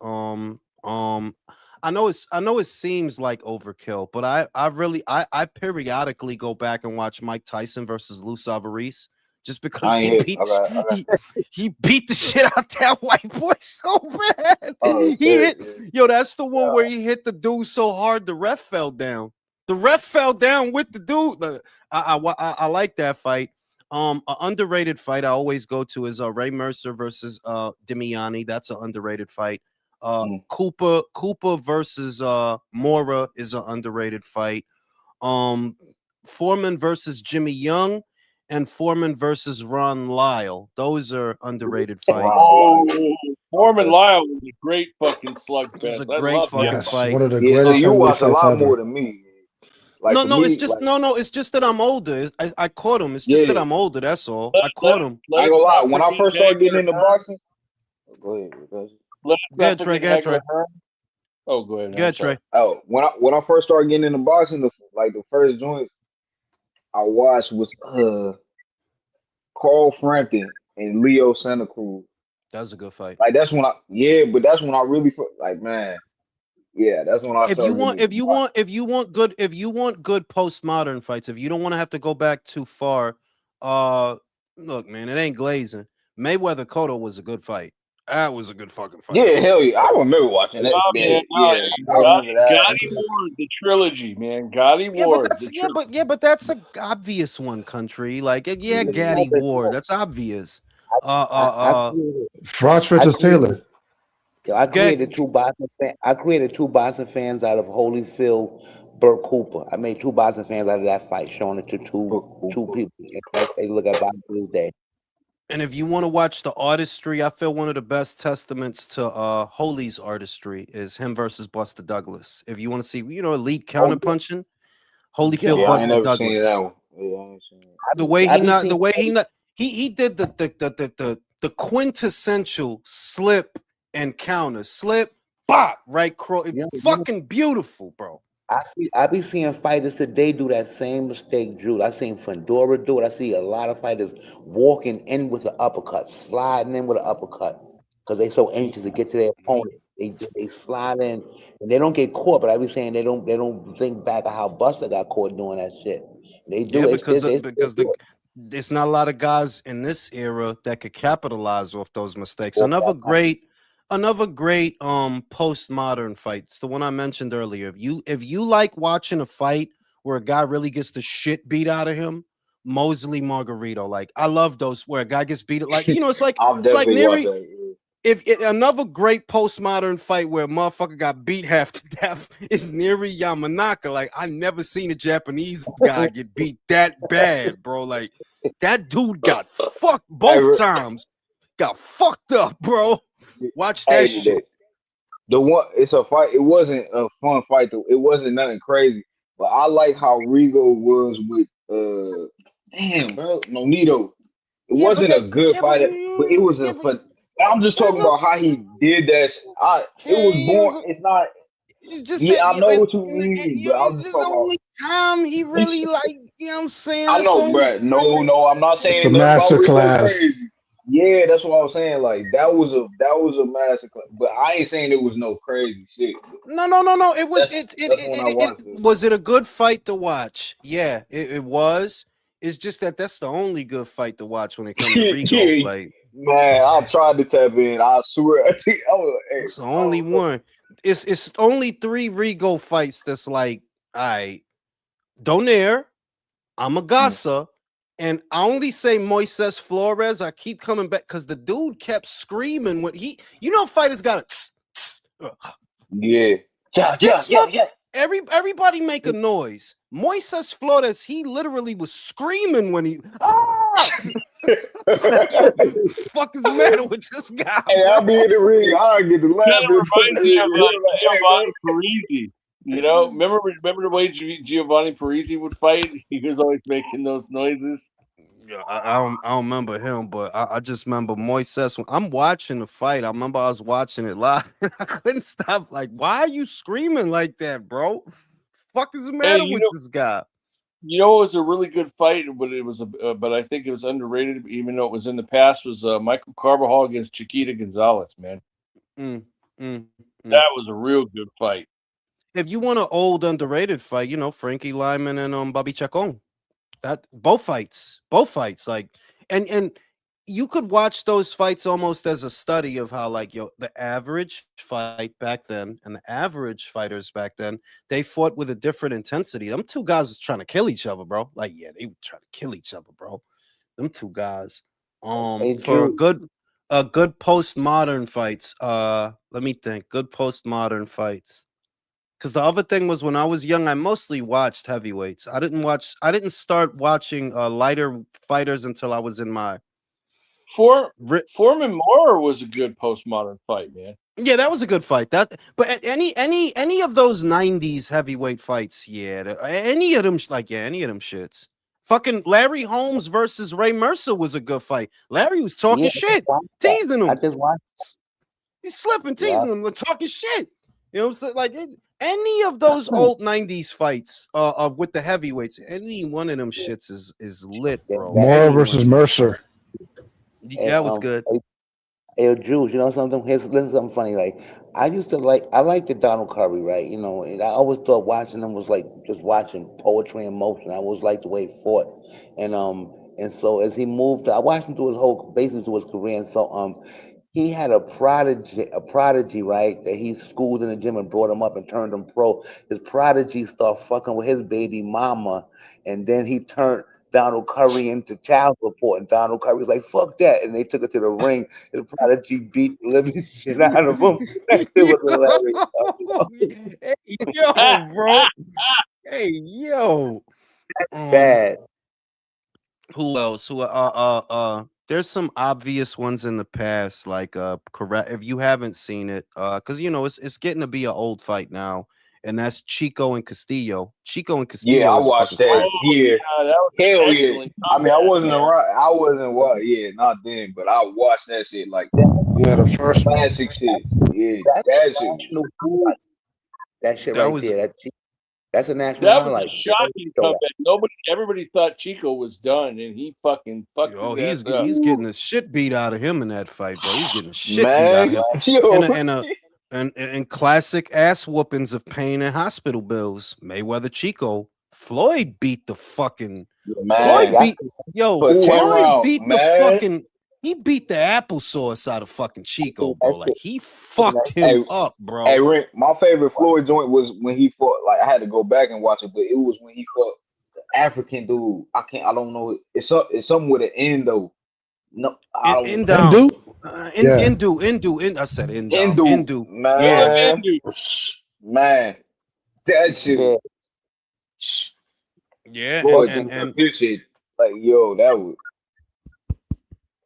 S1: I know it seems like overkill, but I periodically go back and watch Mike Tyson versus Lou Alvarez just because
S4: I ain't hit. Okay.
S1: he beat the shit out that white boy so bad.
S4: Oh,
S1: He
S4: shit.
S1: hit that's the one where he hit the dude so hard the ref fell down. The ref fell down with the dude. I like that fight. An underrated fight I always go to is Ray Mercer versus Demiani. That's an underrated fight.
S4: Mm.
S1: Cooper versus Mora is an underrated fight. Foreman versus Jimmy Young and Foreman versus Ron Lyle. Those are underrated fights.
S2: Oh, Foreman Lyle was a great fucking
S1: It was
S2: slugfest.
S1: a
S2: I
S1: great
S2: love
S1: fucking
S2: that.
S6: Yes,
S1: fight.
S6: one of the
S4: Yeah, so
S6: greatest
S4: you
S6: heavyweight
S4: watch a
S6: fights
S4: lot
S6: ever.
S4: more than me. Like
S1: No,
S4: for
S1: no,
S4: me,
S1: it's just
S4: like,
S1: it's just that I'm older. I caught him. It's just that
S4: yeah,
S1: I'm older. That's all.
S2: Let,
S1: I
S2: let,
S1: caught him.
S4: I
S2: let
S4: ain't
S2: us
S4: gonna lie.
S2: not
S4: When I
S2: forget
S4: first started getting
S2: Hagler
S4: into
S2: Hearn.
S4: boxing, go ahead.
S2: Let us
S1: Go ahead,
S2: not
S1: Trey.
S2: forget
S1: Go ahead,
S2: Hagler
S1: Trey.
S2: Hearn. Oh, go ahead.
S1: Go
S2: I'm
S1: ahead,
S2: sorry.
S1: Trey.
S4: Oh, when I first started getting into boxing, the first joint I watched was Carl Frampton and Leo Santa Cruz.
S1: That was a good fight.
S4: Like but that's when I really like, man, yeah, that's when I
S1: If you
S4: started
S1: want,
S4: really watching.
S1: if you want good postmodern fights, if you don't want to have to go back too far, look, man, it ain't glazing. Mayweather Cotto was a good fight. That was a good fucking fight.
S4: Yeah, hell yeah, I remember watching that.
S2: Oh, man.
S4: Yeah, I remember that.
S2: Gotti Ward, the trilogy, man. Gotti
S1: Yeah, but
S2: Ward,
S1: that's
S2: the trilogy.
S1: that's a obvious one. Country, like yeah,
S3: Yeah,
S1: Gaddy
S3: but
S1: Ward. That's obvious.
S3: I created,
S6: Froch
S3: I
S6: versus
S3: created,
S6: Taylor.
S3: yo, I
S1: Get
S3: created two Boston fans. I created two Boston fans out of Holyfield, Burt Cooper. I made two Boston fans out of that fight, showing it to two people. And they look at boxing to this day.
S1: And if you want to watch the artistry, I feel one of the best testaments to Holy's artistry is him versus Buster Douglas. If you want to see, elite
S4: Oh,
S1: counterpunching,
S3: Yo,
S1: Holyfield
S4: yeah, I ain't
S1: Buster
S4: never seen that
S1: Douglas.
S4: one. Yeah, I ain't seen
S1: The way
S3: I
S1: he
S3: be
S1: not
S3: seeing.
S1: the way he not he did the quintessential slip and counter. Slip, bop, right cross.
S3: Yeah,
S1: Fucking beautiful, bro.
S3: I be seeing fighters today do that same mistake, Drew. I seen Fedora do it. I see a lot of fighters walking in with an uppercut, sliding in with an uppercut, because they so
S1: He-
S3: anxious to get to their
S1: he-
S3: opponent. They slide in and they don't get caught. But I be saying they don't think back of how Buster got caught doing that shit. They
S1: Yeah,
S3: do it.
S1: because
S3: They
S1: because
S3: do it.
S1: there's not a lot of guys in this era that could capitalize off those mistakes.
S3: Walk that fight.
S1: Another great postmodern fight. It's the one I mentioned earlier. If you like watching a fight where a guy really gets the shit beat out of him, Mosley Margarito. Like I love those where a guy gets beat. Like
S4: I'm
S1: it's like
S4: definitely watch
S1: Neri.
S4: that.
S1: If another great postmodern fight where a motherfucker got beat half to death is Neri Yamanaka. Like I never seen a Japanese guy get beat that bad, bro. Like that dude got fucked
S4: Hey,
S1: both times. Got fucked up, bro. Watch that
S4: hey,
S1: shit.
S4: the one, it's a fight. It wasn't a fun fight though. It wasn't nothing crazy. But I like how Rigo was with damn bro, Nonito. It
S1: Yeah, but
S4: wasn't a
S1: that
S4: good
S1: yeah, but
S4: fight, but it was
S1: yeah,
S4: a
S1: but
S4: fun. I'm just
S1: there's
S4: talking
S1: no
S4: about how he did that. It was born. It's not.
S1: it's just
S4: Yeah,
S1: that
S4: I know what you mean, but I'm
S1: it's
S4: just
S1: just the
S4: talking about.
S1: only time he really like, what I'm saying?
S4: I
S1: That's the
S4: know,
S1: only
S4: bro. No, I'm not
S6: It's a
S4: saying nothing about
S6: master
S4: Rico
S6: class.
S4: crazy. Yeah, that's what I was saying. Like that was a massacre. But I ain't saying it was no crazy shit.
S1: No. It was
S4: That's when I watched it.
S1: was it a good fight to watch? Yeah, it was. It's just that's the only good fight to watch when it comes to Rigo.
S4: Yeah,
S1: Like
S4: man, I tried to tap in. I swear. I was, hey,
S1: it's the
S4: I
S1: only
S4: don't know.
S1: one. It's only 3 Rigo fights that's like, all right, Donaire,
S4: Mm.
S1: Amagasa, and I only say Moises Flores. I keep coming back because the dude kept screaming when fighters got a
S4: Yeah. Yeah, yeah,
S1: this
S4: yeah,
S1: month.
S4: yeah.
S1: Everybody make a noise. Moises Flores, he literally was screaming when he yo, fuck is the matter with this guy,
S4: Hey,
S1: bro?
S4: I'll be in the ring. I get to
S2: Kind
S4: laugh
S2: of
S4: in front of
S2: reminds me
S4: this.
S2: of
S4: Like, hey,
S2: Ivan
S4: man.
S2: Parisi. Remember the way Giovanni Parisi would fight? He was always making those noises.
S1: Yeah, I don't remember him, but I just remember Moises. When I'm watching the fight, I remember I was watching it live. I couldn't stop. Like, why are you screaming like that, bro? Fuck is the
S2: Hey,
S1: matter with this guy?
S2: it was a really good fight, but but I think it was underrated, even though it was in the past. Was Michael Carbajal against Chiquita Gonzalez? Man,
S1: Mm, mm, mm.
S2: that was a real good fight.
S1: If you want an old underrated fight, Frankie Lyman and Bobby Chacon. That both fights, like, and you could watch those fights almost as a study of how, like, the average fight back then and the average fighters back then, they fought with a different intensity. Them two guys was trying to kill each other, bro. Like, yeah, they were trying to kill each other, bro. Them two guys.
S3: Hey,
S1: For
S3: Drew.
S1: a good postmodern fights. Let me think. Good postmodern fights. Because the other thing was when I was young, I mostly watched heavyweights. I didn't start watching lighter fighters until I was in my
S2: For
S1: ri-
S2: Foreman Mora was a good postmodern fight, man.
S1: yeah, that was a good fight. Any of those 90s heavyweight fights, yeah, any of them any of them shits. Fucking Larry Holmes versus Ray Mercer was a good fight. Larry was
S3: Yeah,
S1: talking shit, teasing
S3: I
S1: him.
S3: just watched.
S1: He's slipping,
S3: Yeah,
S1: teasing him, talking shit. You know what I'm saying? Like, any of those old 90s fights with the heavyweights, any one of them shits is lit, bro.
S6: Mora
S1: Any one
S6: versus
S1: of them shits.
S6: Mercer.
S3: and
S1: That was good.
S3: Hey, Jules, you know something? Listen to something funny. Like, I like the Donald Curry, right? And I always thought watching him was like just watching poetry in motion. I always liked the way he fought, and so as he moved, I watched him through basically through his career, and so he had a prodigy, right? That he schooled in the gym and brought him up and turned him pro. His prodigy started fucking with his baby mama, and then he turned Donald Curry into child support, and Donald Curry was like, "Fuck that," and they took it to the ring. His prodigy beat the living shit out of him. That shit was hilarious.
S1: Hey, yo, bro. Hey, yo. Um,
S3: Bad.
S1: who else? There's some obvious ones in the past, like correct if you haven't seen it, because it's getting to be an old fight now, and that's Chico and Castillo. Chico and
S4: Yeah,
S1: Castillo
S4: I
S1: is a
S4: watched
S1: fucking
S4: that.
S1: classic.
S2: Oh
S4: Yeah,
S2: yeah, that was an
S4: hell yeah.
S2: excellent
S4: I mean, I
S2: comeback,
S4: wasn't
S2: man.
S4: around. I wasn't what? Yeah, not then, but I watched that shit like
S6: Yeah, the first one.
S4: classic shit. Yeah,
S3: That's
S4: that
S3: a
S4: shit.
S3: national highlight. That shit
S1: That
S3: right
S1: was
S3: there. That's a national
S2: That was a
S3: highlight. They don't
S2: shocking
S3: show that.
S2: comeback. Everybody thought Chico was done, and he fucking fucked
S1: oh
S2: his
S1: he's
S2: ass up.
S1: he's getting the shit beat out of him in that fight, bro. He's getting the shit beat out of
S4: Man,
S1: him, and
S4: yo,
S1: a, and a and classic ass whoopings of pain and hospital bills. Mayweather Chico. Floyd beat the fucking
S3: Yeah,
S1: Floyd
S4: man,
S3: y'all.
S1: beat yo,
S4: for 10
S1: Floyd
S4: rounds,
S1: beat the
S4: man.
S1: fucking he beat the applesauce out of fucking Chico,
S3: Seen
S1: bro.
S3: that
S1: Like
S3: shit.
S1: he
S3: Seen
S1: fucked
S3: that
S1: him
S4: Hey,
S1: up,
S4: hey,
S1: bro.
S4: Rick, my favorite Floyd joint was when he fought. Like, I had to go back and watch it, but it was when he fought the African dude. I don't know. It's something with an N though. No, I
S1: In
S4: don't.
S1: down.
S6: Hindu? Yeah.
S1: I said in down.
S4: Indu,
S1: Indu.
S2: Philip
S1: Yeah.
S4: man,
S2: Andrew.
S4: man, that shit.
S3: Yeah,
S1: Yeah. And
S4: Floyd
S3: fuck.
S1: and
S4: just took
S1: and
S4: this shit. Like, yo, that was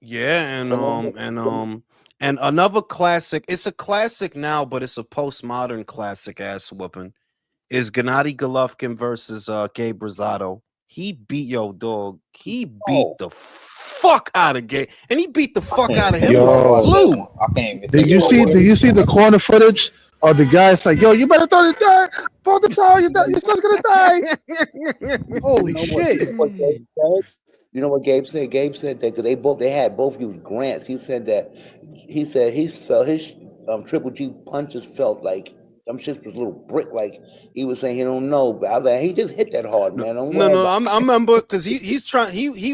S1: yeah,
S3: Phenomenal.
S1: and another classic. It's a classic now, but it's a postmodern classic ass whooping. Is Gennady Golovkin versus Gabe Rosado. He beat yo dog. He beat
S3: Oh,
S1: the fuck out of Gabe, and he beat the
S4: I
S1: fuck
S4: can't
S1: out
S4: even
S1: of
S4: think
S1: him
S4: if
S1: with
S4: I
S1: the
S4: watched
S6: Yo,
S4: that
S1: flu.
S4: one. I can't even
S6: did
S4: think
S6: you
S4: if I
S6: see?
S4: watched
S6: Did
S4: that
S6: you
S4: one.
S6: see the corner footage of the guy? It's like, yo, you better throw the die, pull the towel. Your son's gonna die.
S3: you
S6: Holy
S3: know what?
S6: shit!
S3: Gabe said? You know what Gabe said? Gabe said that 'cause they had both used grants. He said he felt his Triple G punches felt like some shit was a little brick. Like he was saying he don't know, but I was like, he just hit that hard,
S1: No,
S3: man. Don't
S1: no,
S3: worry
S1: no.
S3: about
S1: I remember because he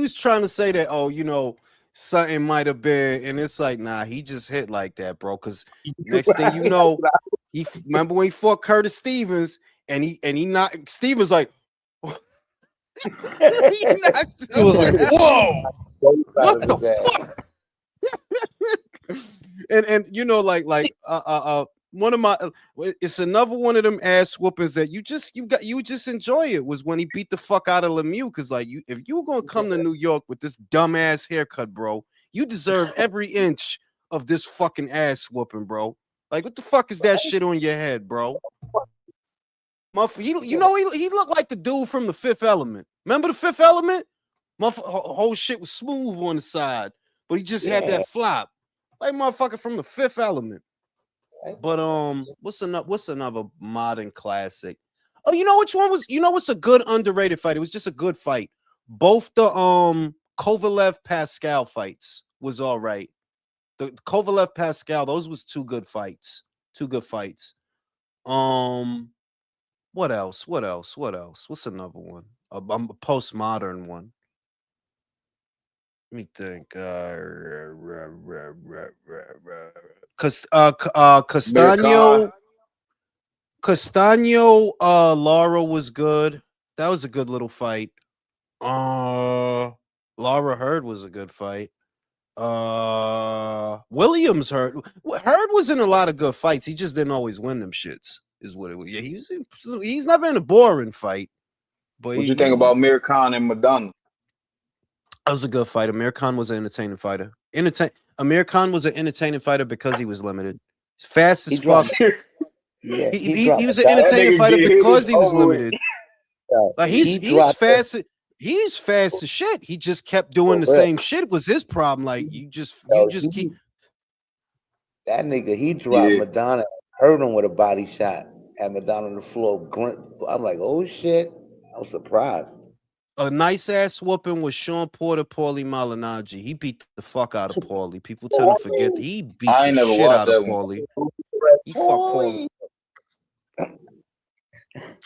S1: was trying to say that, oh, something might have been, and it's like, nah, he just hit like that, bro. Because
S3: it.
S1: next thing you know, remember when he fought Curtis Stevens, and he knocked Stevens like he knocked
S6: He was like,
S1: him down.
S6: whoa.
S3: Both sides
S1: What
S3: of
S1: the
S3: his ass.
S1: fuck? And one of my it's another one of them ass whoopings that you just enjoy it was when he beat the fuck out of Lemieux, because like if you were gonna come to New York with this dumbass haircut, bro, you deserve every inch of this fucking ass whooping, bro. Like what the fuck is that shit on your head, bro? He looked like the dude from The Fifth Element. Remember The Fifth Element? Whole shit was smooth on the side, but he just had
S3: Yeah.
S1: that flop, like motherfucker from The Fifth Element.
S3: Right?
S1: But what's another modern classic? Oh, you know which one was? You know what's a good underrated fight? It was just a good fight. Both the Kovalev Pascal fights was all right. The Kovalev Pascal, those was two good fights. Two good fights. Um, what else? What else? What else? What's another one? A postmodern one. Let me think.
S2: Americana.
S1: Castano, Castano, Laura was good. That was a good little fight. Uh, Laura Hurd was a good fight. Williams Hurd was in a lot of good fights. He just didn't always win them shits. Is what it was. Yeah, he's never in a boring fight, but
S4: What you think about Mir Khan and Madonna?
S1: that was a good fight. Amir Khan was an entertaining fighter. Amir Khan was an entertaining fighter because he was limited. Fast
S3: He
S1: as fuck.
S3: dropped. Yeah, he
S1: He
S3: dropped.
S1: was an
S3: That,
S4: That
S1: entertaining
S4: nigga
S1: fighter
S4: get hit,
S1: because
S4: it's
S1: he was
S4: over with.
S1: limited. Like
S3: he
S1: he's
S3: dropped.
S1: fast. He's fast as shit. He just kept doing the
S3: For real.
S1: same shit. Was his problem? Like you just
S3: He,
S1: keep.
S3: that nigga, he dropped
S4: Yeah,
S3: Madonna, hurt him with a body shot, had Madonna on the floor. Grunt. I'm like, oh shit. I was surprised.
S1: A nice ass whooping was Sean Porter, Paulie Malignaggi. He beat the fuck out of Paulie. People tend to forget that he beat
S4: I
S1: the
S4: ain't never
S1: shit
S4: watched
S1: out of
S4: that one.
S1: Paulie. He fucked Paulie.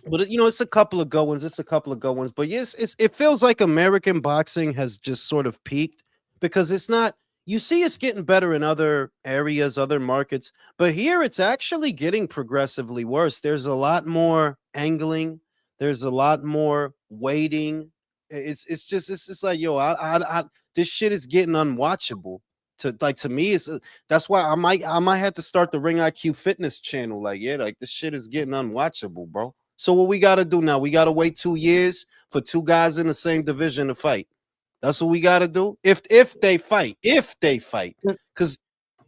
S1: But you know, it's a couple of good ones. It's a couple of good ones. But yes, it feels like American boxing has just sort of peaked because it's not. You see, it's getting better in other areas, other markets, but here it's actually getting progressively worse. There's a lot more angling. There's a lot more waiting. It's just like yo, this shit is getting unwatchable. To me, that's why I might have to start the Ring IQ Fitness channel. Like yeah, like this shit is getting unwatchable, bro. So what we got to do now? We got to wait 2 years for two guys in the same division to fight. That's what we got to do. If they fight, because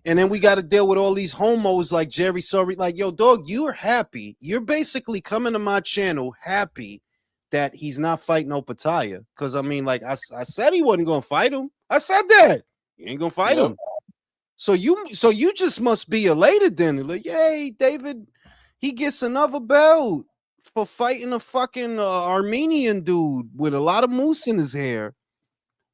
S1: and then we got to deal with all these homos like Jerry Sorry. Like yo, dog, you're happy. You're basically coming to my channel happy that he's not fighting Opataya. Because I mean, like I said, he wasn't gonna fight him. I said that he ain't gonna fight
S2: Yep.
S1: him. So you just must be elated then. Like, yay, David, he gets another belt for fighting a fucking Armenian dude with a lot of moose in his hair.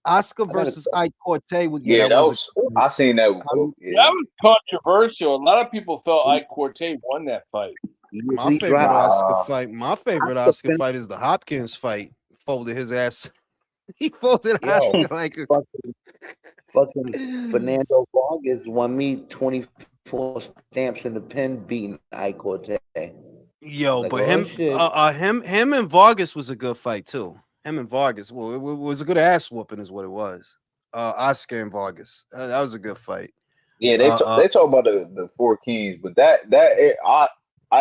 S1: Oscar
S3: I got a
S1: versus Ike Corte was
S4: Yeah,
S1: that
S4: that
S1: was a
S4: was. I seen that before.
S2: That
S4: Yeah.
S2: was controversial. A lot of people felt Ike Corte won that fight.
S1: my
S3: he
S1: favorite
S3: dropped.
S1: Oscar
S4: Nah.
S1: fight. My favorite
S3: Oscar
S1: Oscar
S3: fin-
S1: fight is the Hopkins fight. Folded his ass. He folded
S3: Yo,
S1: Oscar like a
S3: fucking Fernando Vargas won me 24 stamps in the pen beating Ike Corte. Like,
S1: yo,
S3: oh
S1: but
S3: shit.
S1: him and Vargas was a good fight too. Him and Vargas, well, it was a good ass whooping, is what it was. Oscar and Vargas, that was a good fight.
S4: Yeah,
S1: Uh, uh,
S4: they talk about the Four Kings, but I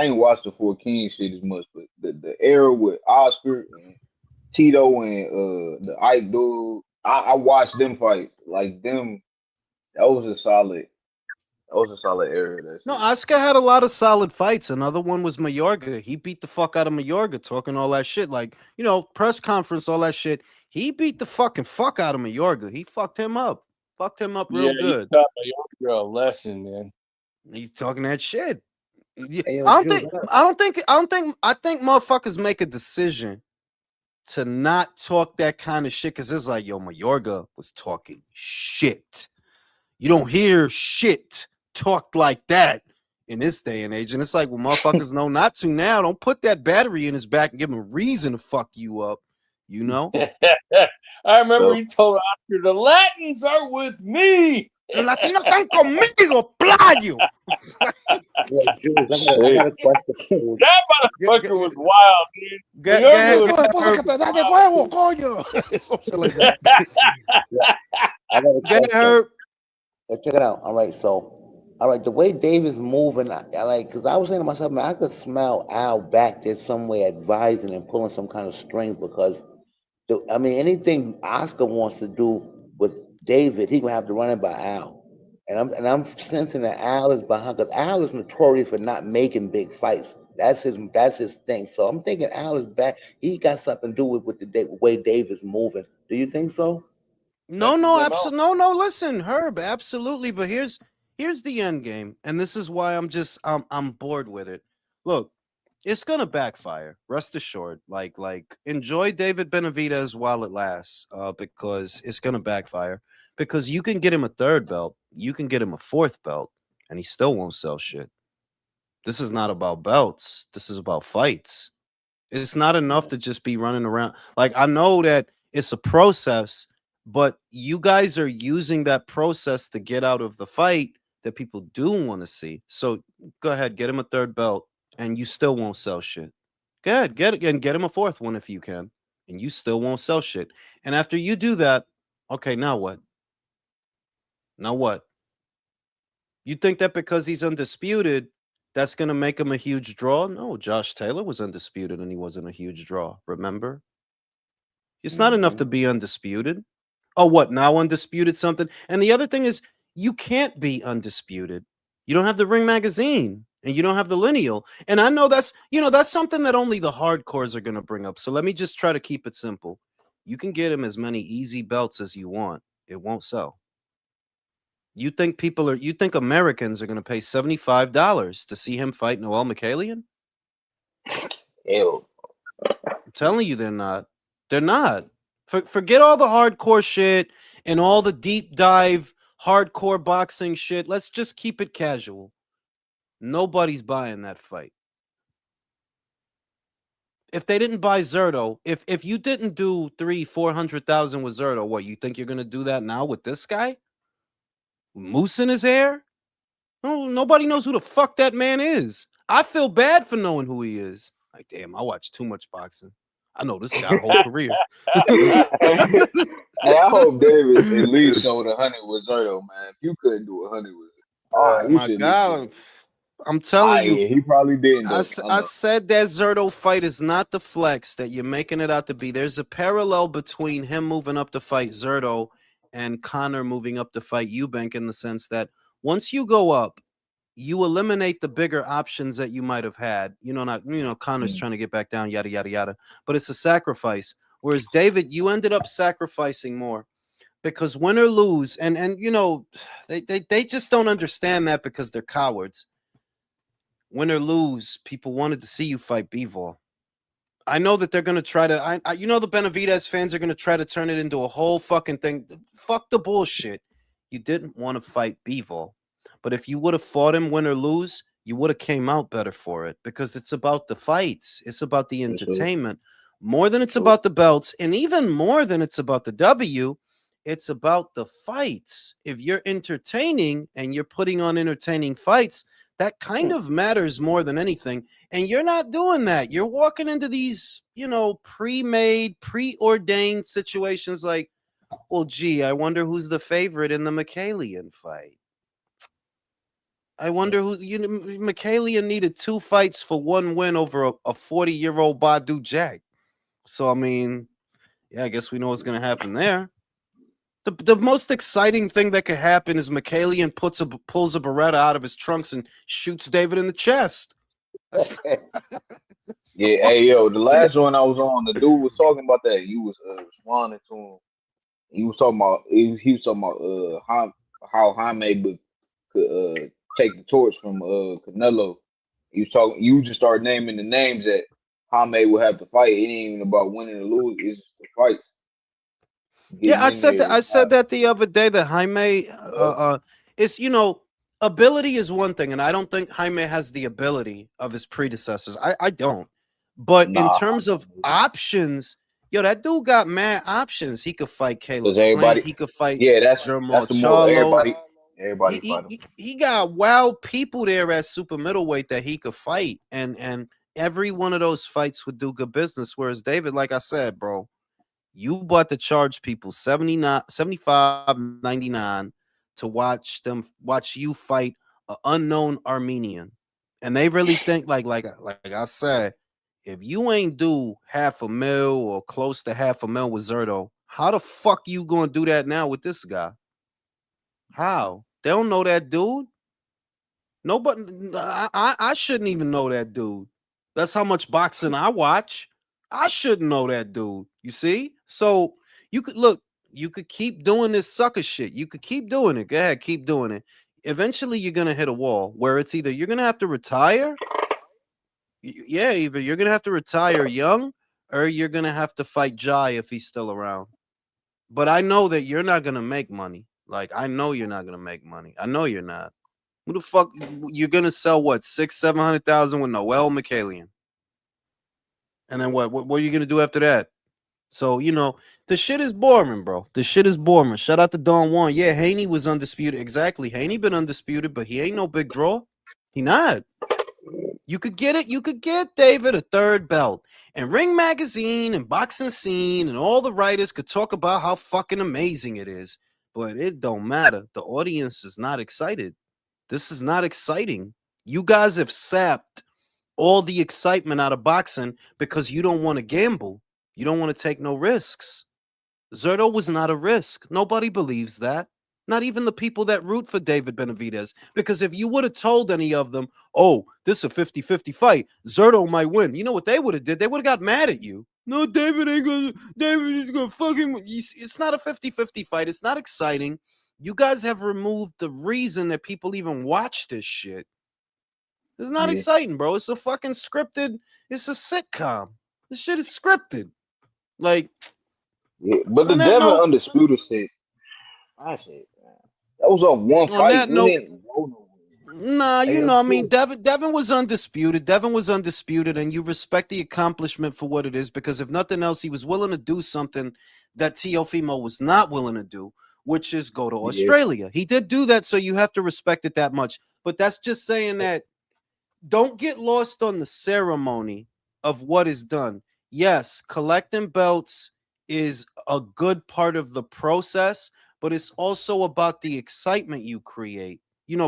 S4: ain't watched the Four Kings shit as much, but the era with Oscar and Tito and the Ike dude, I watched them fight like them. That was a solid. That was a solid era. That
S1: no,
S4: shit.
S1: Oscar had a lot of solid fights. Another one was Mayorga. He beat the fuck out of Mayorga, talking all that shit, like press conference, all that shit. He beat the fucking fuck out of Mayorga. He fucked him up
S2: Yeah,
S1: real
S2: you
S1: good.
S2: taught my young girl a lesson, man.
S1: He's talking that shit. Yeah,
S3: Hey, yo,
S1: I don't
S3: Juice,
S1: think. I think motherfuckers make a decision to not talk that kind of shit because it's like, yo, Mayorga was talking shit. You don't hear shit talked like that in this day and age. And it's like, well, motherfuckers know not to now. Don't put that battery in his back and give him a reason to fuck you up, you know?
S2: I remember
S4: So
S2: he told Oscar, the Latins are with me.
S1: Los Latinos están conmigo, playo.
S3: yo, Juice, I
S4: shit.
S3: got a question for you.
S2: That
S1: Get,
S2: motherfucker was wild, dude.
S1: get,
S2: Mayorga
S1: get,
S2: was
S1: get,
S6: Pues, pues, que te da de huevo, coño. Some shit like that.
S3: Yeah, I got a
S1: get
S3: question.
S1: hurt.
S3: Check it out. All right, so, all right, the way David's moving, I like, because I was saying to myself, man, I could smell Al back there somewhere advising and pulling some kind of strings because, I mean, anything Oscar wants to do with David, he gonna have to run it by Al. And I'm sensing that Al is behind, because Al is notorious for not making big fights. That's his thing. So I'm thinking Al is back. He got something to do with the way Dave is moving. Do you think so?
S1: No,
S2: Messes
S1: no,
S2: them out.
S1: absolutely, no, no. Listen, Herb, absolutely. But here's the end game, and this is why I'm bored with it. Look, it's gonna backfire. Rest assured. Like enjoy David Benavidez while it lasts, because it's gonna backfire. Because you can get him a third belt, you can get him a fourth belt, and he still won't sell shit. This is not about belts. This is about fights. It's not enough to just be running around. Like I know that it's a process, but you guys are using that process to get out of the fight that people do want to see. So go ahead, get him a third belt, and you still won't sell shit. Go ahead, get it and get him a fourth one if you can, and you still won't sell shit. And after you do that, okay, now what? Now what? You think that because he's undisputed, that's gonna make him a huge draw? No, Josh Taylor was undisputed and he wasn't a huge draw. Remember? It's not enough
S3: Hmm.
S1: to be undisputed. Oh, what? Now undisputed something? And the other thing is, you can't be undisputed. You don't have the Ring magazine and you don't have the lineal. And I know that's something that only the hardcores are going to bring up. So let me just try to keep it simple. You can get him as many easy belts as you want. It won't sell. You think Americans are going to pay $75 to see him fight Noel Mikhalian?
S4: Hell,
S1: I'm telling you, they're not. They're not. Forget all the hardcore shit and all the deep dive hardcore boxing shit. Let's just keep it casual. Nobody's buying that fight. If they didn't buy Zerto, if you didn't do 300,000-400,000 with Zerto, what you think you're gonna do that now with this guy? Moose in his hair? No, nobody knows who the fuck that man is. I feel bad for knowing who he is. Like, damn, I watch too much boxing. I know this guy whole career.
S4: hey, I hope David at least showed 100 with Zerto, man. If you couldn't do 100 with,
S1: Oh
S4: you
S1: my
S4: should at least do.
S1: god. I'm telling you,
S4: Yeah, he probably didn't though. I
S1: I
S4: know.
S1: said that Zerto fight is not the flex that you're making it out to be. There's a parallel between him moving up to fight Zerto and Connor moving up to fight Eubank in the sense that once you go up, you eliminate the bigger options that you might have had. Connor's
S4: Mm.
S1: trying to get back down, yada yada yada. But it's a sacrifice. Whereas David, you ended up sacrificing more because win or lose, and they just don't understand that because they're cowards. Win or lose, people wanted to see you fight Bivol. I know that they're gonna try to. The Benavidez fans are gonna try to turn it into a whole fucking thing. Fuck the bullshit. You didn't want to fight Bivol, but if you would have fought him, win or lose, you would have came out better for it because it's about the fights. It's about the
S4: For sure.
S1: entertainment more than
S4: For
S1: it's
S4: sure.
S1: about the belts, and even more than it's about the W. It's about the fights. If you're entertaining and you're putting on entertaining fights, that kind of matters more than anything. And you're not doing that. You're walking into these, pre-made, preordained situations like, well, gee, I wonder who's the favorite in the Mikhalian fight. I wonder who Mikhalian needed 2 fights for 1 win over a 40-year-old Badu Jack. So I mean, yeah, I guess we know what's gonna happen there. The most exciting thing that could happen is Mikhalian pulls a Beretta out of his trunks and shoots David in the chest. That's, that's the
S4: Yeah, hey
S1: most.
S4: yo, the last one I was on, the dude was talking about that. You was responding to him. He was talking about how Jaime could take the torch from Canelo. He was talking. You just started naming the names that Jaime would have to fight. It ain't even about winning or losing. It's just the fights,
S1: Yeah,
S4: getting in there.
S1: I said that the other day that Jaime is ability is one thing, and I don't think Jaime has the ability of his predecessors. I don't. But in
S4: Nah,
S1: terms of options, that dude got mad options. He could fight
S4: because
S1: Caleb Plant.
S4: everybody.
S1: He could fight
S4: Yeah,
S1: Jermall
S4: that's the move.
S1: Charlo.
S4: Everybody fight him.
S1: He got wild people there at super middleweight that he could fight, and every one of those fights would do good business. Whereas David, like I said, bro, you bought to charge people 79, 75.99 to watch you fight an unknown Armenian. And they really think like I said, if you ain't do half a mil or close to half a mil with Zerto, how the fuck you gonna do that now with this guy? How? They don't know that dude. Nobody I shouldn't even know that dude. That's how much boxing I watch. I shouldn't know that dude. You see? So you could look, you could keep doing this sucker shit. You could keep doing it. Go ahead, keep doing it. Eventually you're gonna hit a wall where it's either you're gonna have to retire. Yeah, either you're gonna have to retire young or you're gonna have to fight Jai if he's still around. But I know that you're not gonna make money. Like I know you're not gonna make money. I know you're not. Who the fuck you're gonna sell what 600,000-700,000 with Noel McCallion? And then what are you gonna do after that? So the shit is boring, bro. The shit is boring. Shout out to Don Juan. Yeah, Haney was undisputed. Exactly. Haney been undisputed, but he ain't no big draw. He not. You could get it. You could get David a third belt. And Ring Magazine and Boxing Scene and all the writers could talk about how fucking amazing it is. But it don't matter. The audience is not excited. This is not exciting. You guys have sapped all the excitement out of boxing because you don't want to gamble. You don't want to take no risks. Zerto was not a risk. Nobody believes that. Not even the people that root for David Benavidez. Because if you would have told any of them, oh, this is a 50-50 fight, Zerto might win. You know what they would have did? They would have got mad at you. No, David is gonna fucking. It's not a 50-50 fight. It's not exciting. You guys have removed the reason that people even watch this shit. It's not exciting, bro. It's a fucking scripted. It's a sitcom. This shit is scripted. Like,
S4: but the Devin undisputed shit. I said that was on one fight.
S1: That note, nah, I mean, Devin was undisputed. Devin was undisputed, and you respect the accomplishment for what it is because if nothing else, he was willing to do something that Teofimo was not willing to do, which is go to Australia. He did do that, so you have to respect it that much. But that's just saying that don't get lost on the ceremony of what is done. Yes, collecting belts is a good part of the process, but it's also about the excitement you create.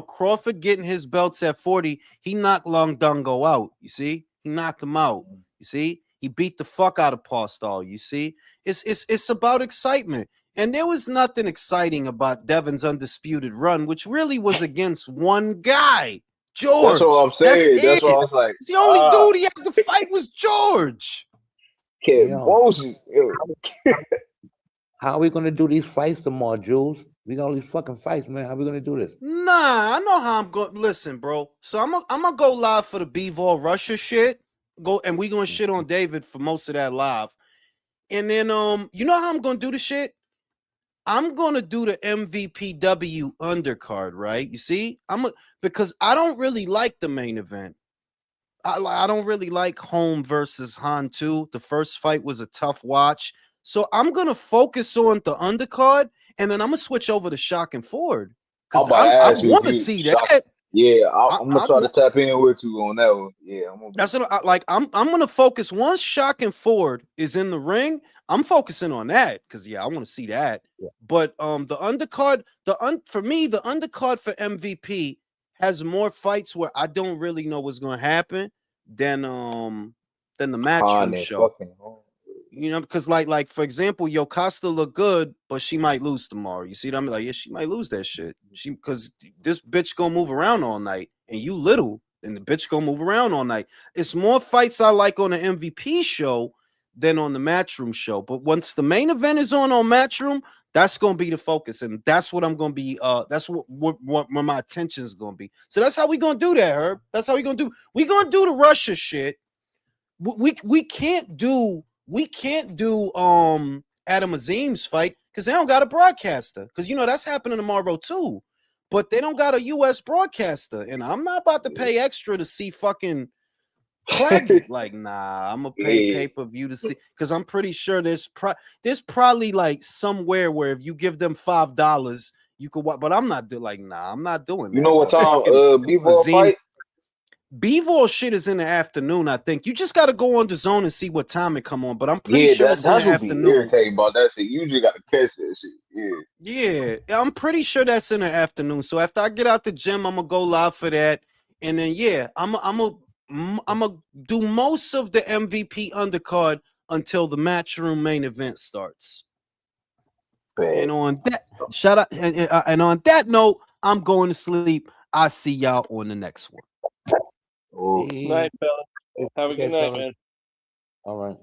S1: Crawford getting his belts at 40, he knocked Long Dungo out. You see, he knocked him out. You see, he beat the fuck out of Postol. You see, it's about excitement. And there was nothing exciting about Devin's undisputed run, which really was against one guy. George.
S4: That's what I'm saying. That's what I was like.
S1: The only dude he had to fight was George.
S3: How are we gonna do these fights tomorrow, Jules? We got all these fucking fights, man. How are we gonna do this?
S1: Nah, I know how I'm going. Listen, bro. So I'm gonna go live for the Bivol Russia shit. And we gonna shit on David for most of that live. And then you know how I'm gonna do the shit? I'm gonna do the MVPW undercard, right? You see, because I don't really like the main event. I don't really like Home versus Han 2. The first fight was a tough watch. So I'm gonna focus on the undercard, and then I'm gonna switch over to Shock and Ford. Because I want to see that.
S4: Yeah, I'm gonna try to tap in with you on that one. Yeah,
S1: that's what I'm gonna focus once Shock and Ford is in the ring. I'm focusing on that because I want to see that. Yeah. But the undercard, for me, the undercard for MVP has more fights where I don't really know what's gonna happen than the Matchroom show. Because like for example, Yokasta look good, but she might lose tomorrow. You see what I mean? Like, yeah, she might lose that shit. Because this bitch gonna move around all night, and you little, and the bitch gonna move around all night. It's more fights I like on the MVP show than on the Matchroom show. But once the main event is on Matchroom, that's gonna be the focus, and that's what I'm gonna be. That's what my attention is gonna be. So that's how we gonna do that, Herb. That's how we gonna do. We gonna do the Russia shit. We can't do Adam Azim's fight because they don't got a broadcaster. Because that's happening tomorrow too. But they don't got a US broadcaster, and I'm not about to pay extra to see fucking Claggett. Like, nah, I'm gonna pay pay-per-view to see, because I'm pretty sure there's probably like somewhere where if you give them $5, you could watch. But I'm not I'm not doing that.
S4: You know what time Bivol fight?
S1: Bivol shit is in the afternoon, I think. You just got to go on the zone and see what time it come on. But I'm pretty sure it's in the afternoon.
S4: Irritating about that shit. You usually got to catch that shit.
S1: Yeah, I'm pretty sure that's in the afternoon. So after I get out the gym, I'm gonna go live for that, and then I'm gonna do most of the MVP undercard until the Matchroom main event starts. And on that, shout out, and on that note, I'm going to sleep. I'll see y'all on the next one.
S2: Night, fella. Have a good
S3: Okay,
S2: night,
S3: fella.
S2: man.
S3: All right.